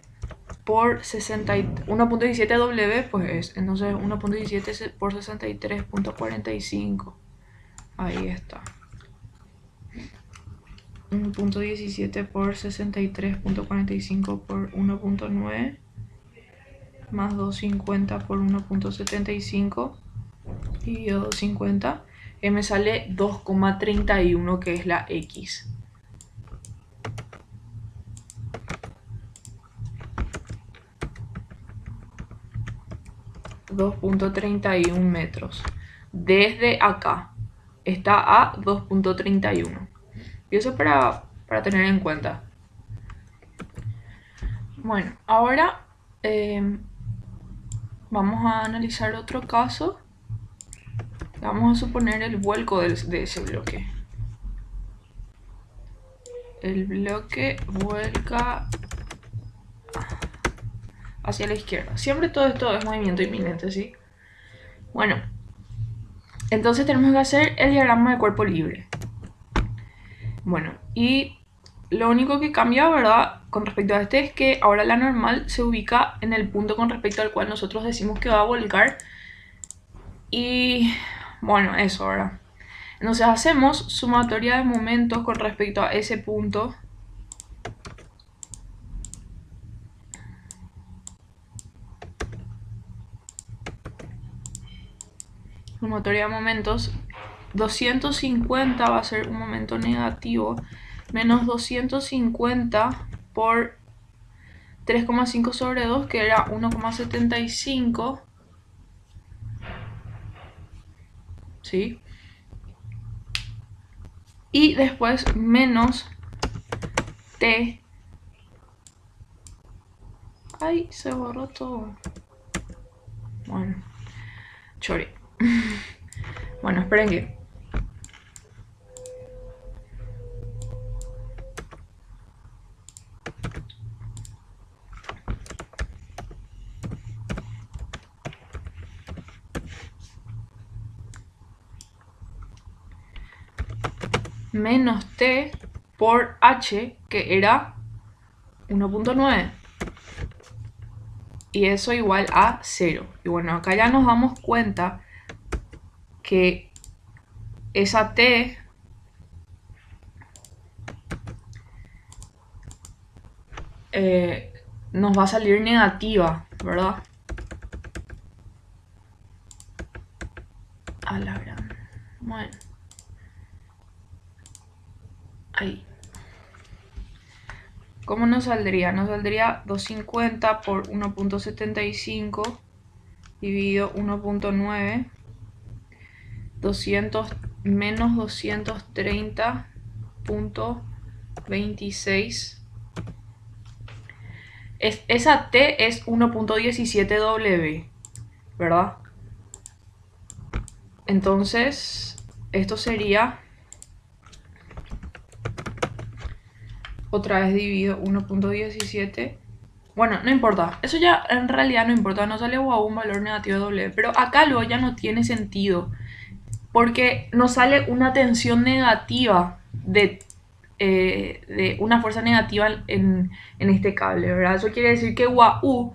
por 1.17 W, pues es, entonces 1.17 por 63.45. Ahí está. 1.17 por 63.45 por 1.9 más 250 por 1.75 y 250, me sale 2,31, que es la X. 2.31 metros. Desde acá está a 2.31. Y eso para tener en cuenta. Bueno, ahora vamos a analizar otro caso. Vamos a suponer el vuelco de ese bloque. El bloque vuelca hacia la izquierda. Siempre todo esto es movimiento inminente, ¿sí? Bueno, entonces tenemos que hacer el diagrama de cuerpo libre. Bueno, y lo único que cambia, ¿verdad?, con respecto a este es que ahora la normal se ubica en el punto con respecto al cual nosotros decimos que va a volcar. Y bueno, eso, ¿verdad? Entonces hacemos sumatoria de momentos con respecto a ese punto. Sumatoria de momentos. 250 va a ser un momento negativo. Menos 250 por 3,5 sobre 2, que era 1,75. ¿Sí? Y después menos t. Ay, se borró todo. Bueno, chori. Bueno, esperen que... menos t por h, que era 1.9. Y eso igual a 0. Y bueno, acá ya nos damos cuenta que esa t nos va a salir negativa, ¿verdad? A la gran... Bueno. Ahí. ¿Cómo nos saldría? Nos saldría 250 por 1.75 dividido 1.9. 200 menos 230 1.26. Esa T es 1.17 W, ¿verdad? Entonces, esto sería, otra vez dividido 1.17. Bueno, no importa, eso ya en realidad no importa, no sale un valor negativo de W, pero acá luego ya no tiene sentido, porque nos sale una tensión negativa de una fuerza negativa en este cable, ¿verdad? Eso quiere decir que UAU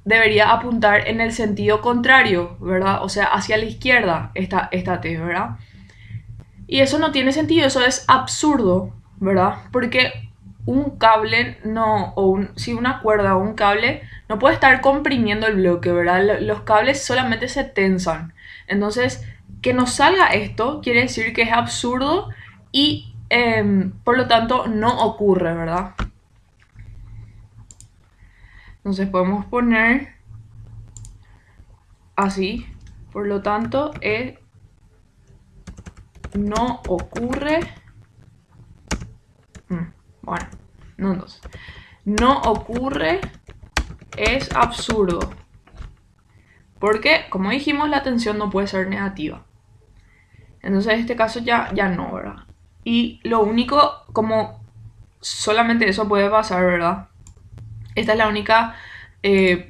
debería apuntar en el sentido contrario, ¿verdad? O sea, hacia la izquierda esta T, ¿verdad? Y eso no tiene sentido, eso es absurdo, ¿verdad? Porque un cable no, si una cuerda o un cable no puede estar comprimiendo el bloque, ¿verdad? Los cables solamente se tensan. Entonces, que nos salga esto quiere decir que es absurdo y por lo tanto no ocurre, ¿verdad? Entonces podemos poner así, por lo tanto no ocurre. Bueno, no entonces. No ocurre, es absurdo. Porque, como dijimos, la tensión no puede ser negativa. Entonces, en este caso ya no, ¿verdad? Y lo único, como solamente eso puede pasar, ¿verdad? Esta es la única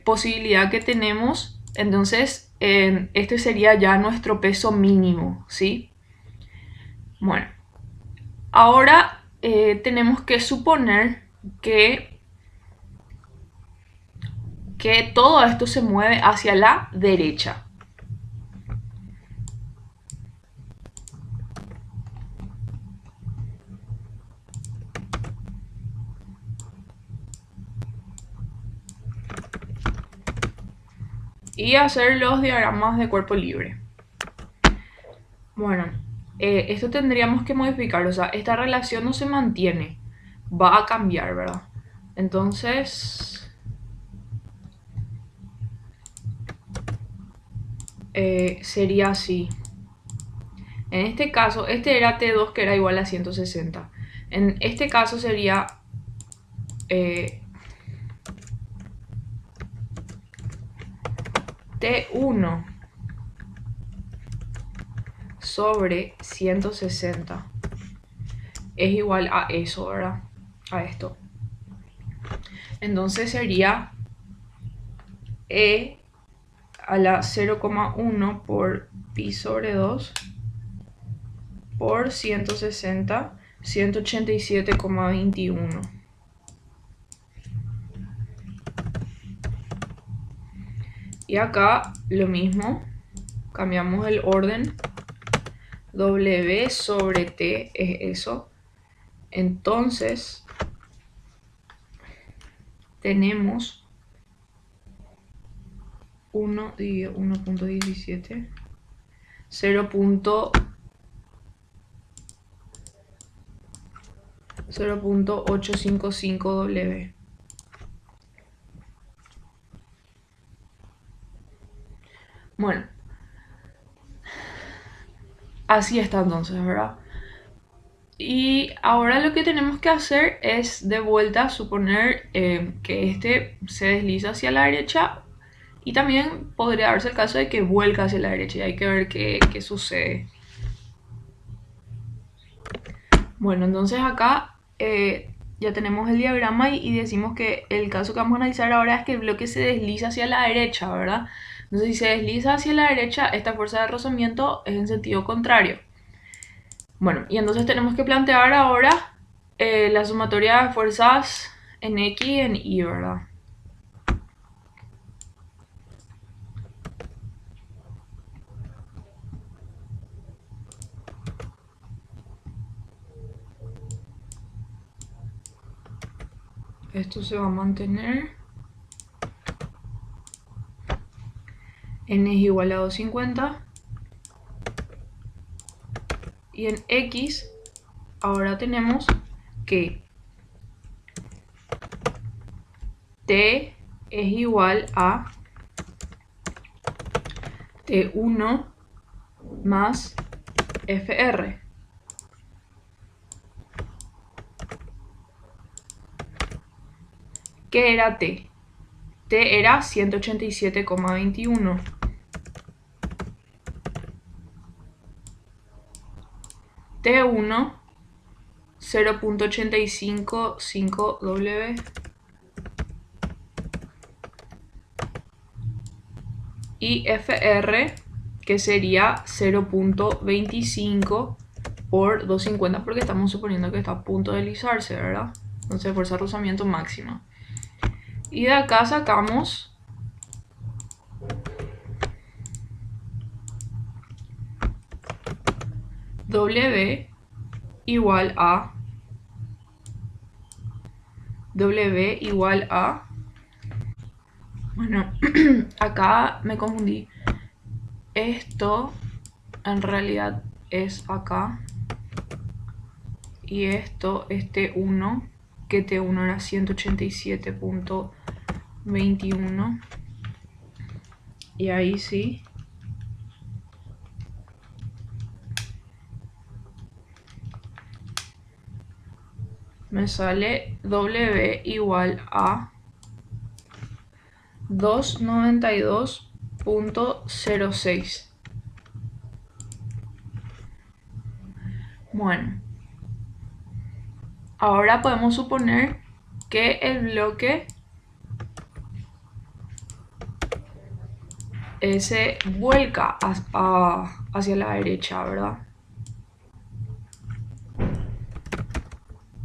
posibilidad que tenemos. Entonces, este sería ya nuestro peso mínimo, ¿sí? Bueno, ahora tenemos que suponer que todo esto se mueve hacia la derecha. Y hacer los diagramas de cuerpo libre. Bueno, esto tendríamos que modificar, o sea, esta relación no se mantiene, va a cambiar, ¿verdad? Entonces, sería así. En este caso, este era T2 que era igual a 160. En este caso sería T1 sobre 160 es igual a eso, ¿verdad? A esto. Entonces sería E a la 0,1 por pi sobre 2 por 160, 187,21. Y acá lo mismo, cambiamos el orden, W sobre T es eso. Entonces, tenemos 1 dividido 1.17, 0.855 W. Bueno, así está entonces, ¿verdad? Y ahora lo que tenemos que hacer es de vuelta suponer que este se desliza hacia la derecha y también podría darse el caso de que vuelca hacia la derecha y hay que ver qué sucede. Bueno, entonces acá ya tenemos el diagrama y decimos que el caso que vamos a analizar ahora es que el bloque se desliza hacia la derecha, ¿verdad? Entonces si se desliza hacia la derecha, esta fuerza de rozamiento es en sentido contrario. Bueno, y entonces tenemos que plantear ahora la sumatoria de fuerzas en X y en Y, ¿verdad? Esto se va a mantener. N es igual a 250. Y en X ahora tenemos que T es igual a T1 más FR. ¿Qué era T? T era 187,21. T1, 0.855W. Y FR, que sería 0.25 por 250, porque estamos suponiendo que está a punto de deslizarse, ¿verdad? Entonces, fuerza de rozamiento máxima. Y de acá sacamos W igual a bueno, acá me confundí. Esto en realidad es acá. Y esto es T1, que T1 era 187,21. Y ahí sí. Me sale W igual a 292,06. Bueno, ahora podemos suponer que el bloque se vuelca hacia la derecha, ¿verdad?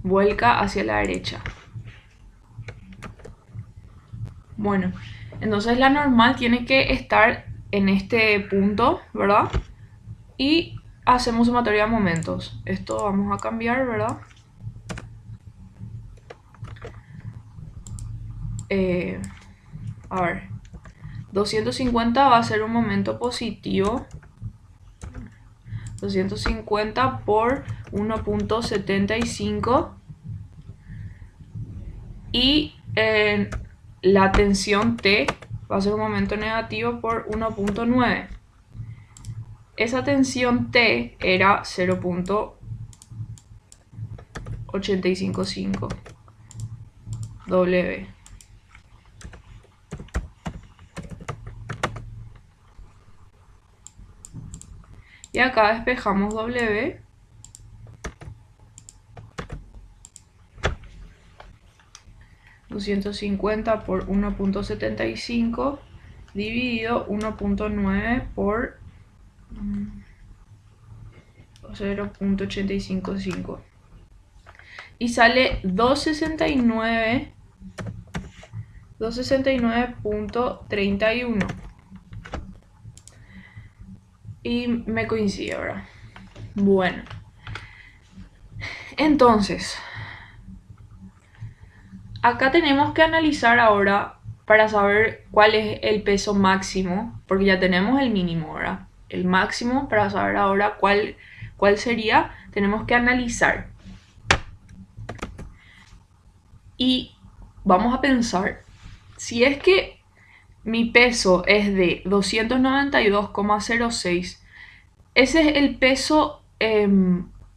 Vuelca hacia la derecha. Bueno, entonces la normal tiene que estar en este punto, ¿verdad? Y hacemos sumatoria de momentos. Esto vamos a cambiar, ¿verdad? A ver, 250 va a ser un momento positivo. 250 por 1.75. Y la tensión T va a ser un momento negativo por 1.9. Esa tensión T era 0.855 W. Y acá despejamos W. $250 por 1.75 dividido 1.9 por 0.855. Y sale 269.31. Y me coincide ahora. Bueno. Entonces, acá tenemos que analizar ahora para saber cuál es el peso máximo, porque ya tenemos el mínimo, ¿verdad? El máximo, para saber ahora cuál sería, tenemos que analizar. Y vamos a pensar, si es que mi peso es de 292,06, ese es el peso,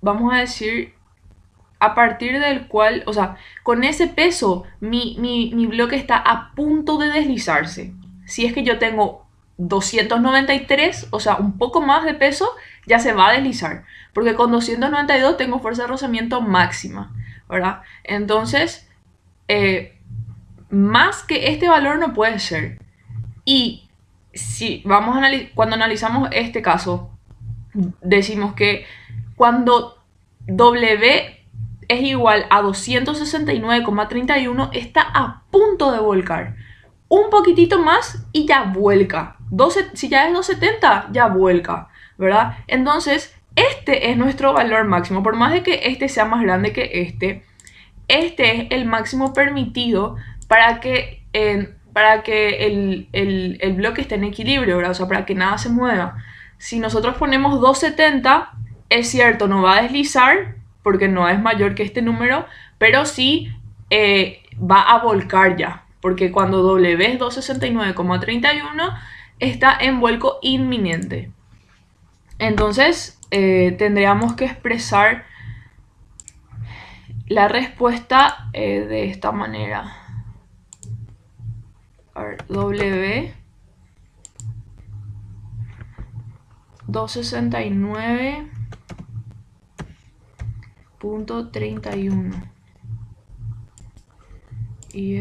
vamos a decir, a partir del cual, o sea, con ese peso mi bloque está a punto de deslizarse. Si es que yo tengo 293, o sea, un poco más de peso, ya se va a deslizar. Porque con 292 tengo fuerza de rozamiento máxima, ¿verdad? Entonces, más que este valor no puede ser. Y si vamos a cuando analizamos este caso, decimos que cuando W es igual a 269,31, está a punto de volcar. Un poquitito más y ya vuelca. Si ya es 270, ya vuelca, ¿verdad? Entonces, este es nuestro valor máximo. Por más de que este sea más grande que este es el máximo permitido para que el bloque esté en equilibrio, ¿verdad? O sea, para que nada se mueva. Si nosotros ponemos 270, es cierto, no va a deslizar porque no es mayor que este número, pero sí va a volcar ya, porque cuando W es 269,31 está en vuelco inminente. Entonces tendríamos que expresar la respuesta de esta manera. a ver, W 269.31 y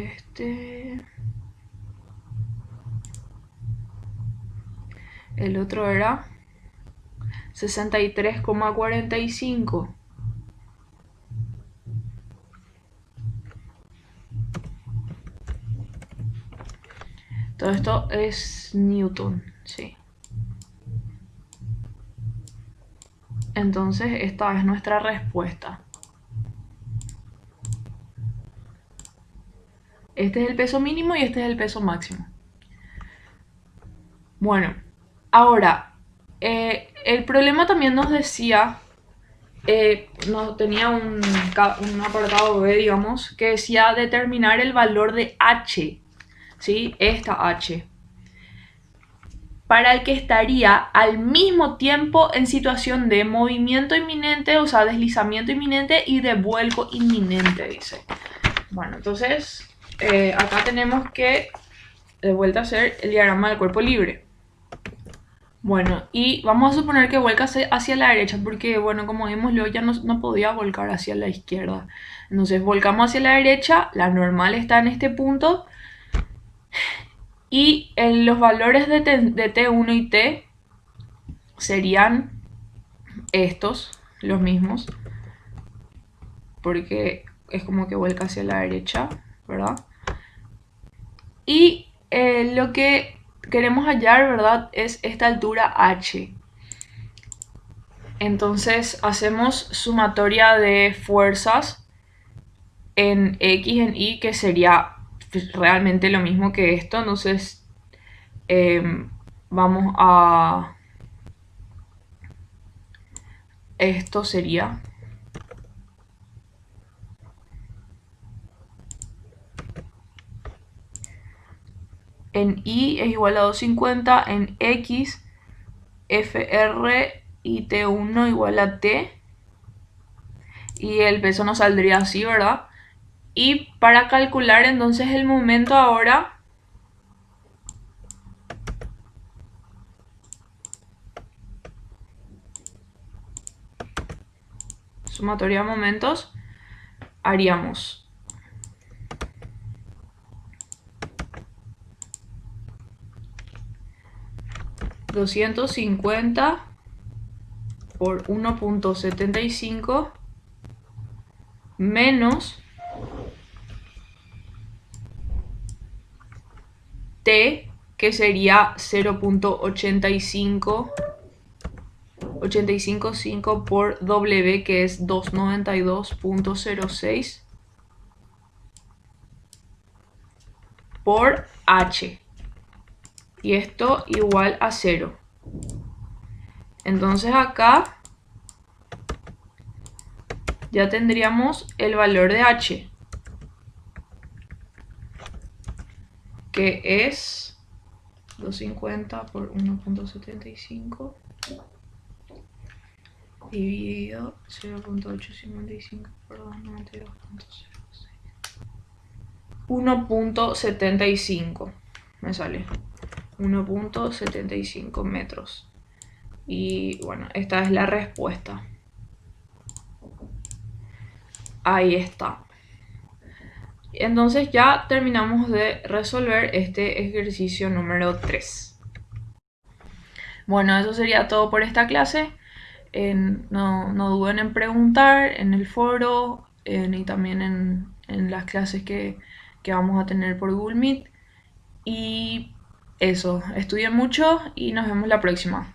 el otro era 63,45. Todo esto es Newton, sí. Entonces esta es nuestra respuesta. Este es el peso mínimo y este es el peso máximo. Bueno, ahora, el problema también nos decía, tenía un apartado B, digamos, que decía determinar el valor de H, ¿sí? Esta H, para el que estaría al mismo tiempo en situación de movimiento inminente, o sea, deslizamiento inminente y de vuelco inminente, dice. Bueno, entonces, acá tenemos que de vuelta hacer el diagrama del cuerpo libre. Bueno, y vamos a suponer que vuelca hacia la derecha porque, bueno, como vimos, luego ya no podía volcar hacia la izquierda. Entonces volcamos hacia la derecha, la normal está en este punto y los valores de T1 y T serían estos, los mismos, porque es como que vuelca hacia la derecha, ¿verdad? Y lo que queremos hallar, ¿verdad?, es esta altura H. Entonces hacemos sumatoria de fuerzas en X en Y, que sería realmente lo mismo que esto. Entonces vamos a... Esto sería... En Y es igual a 250, en X, FR y T1 igual a T. Y el peso nos saldría así, ¿verdad? Y para calcular entonces el momento ahora, sumatoria de momentos, haríamos $250 por 1.75 menos T, que sería 0.855 por W, que es 292.06 por H. Y esto igual a 0. Entonces acá ya tendríamos el valor de H, que es 250 por 1.75 dividido 0.855 por 292.06. 1.75 me sale. 1.75 metros. Y bueno, esta es la respuesta. Ahí está. Entonces ya terminamos de resolver este ejercicio número 3. Bueno, eso sería todo por esta clase. No duden en preguntar en el foro y también en las clases que vamos a tener por Google Meet. Y eso, estudien mucho y nos vemos la próxima.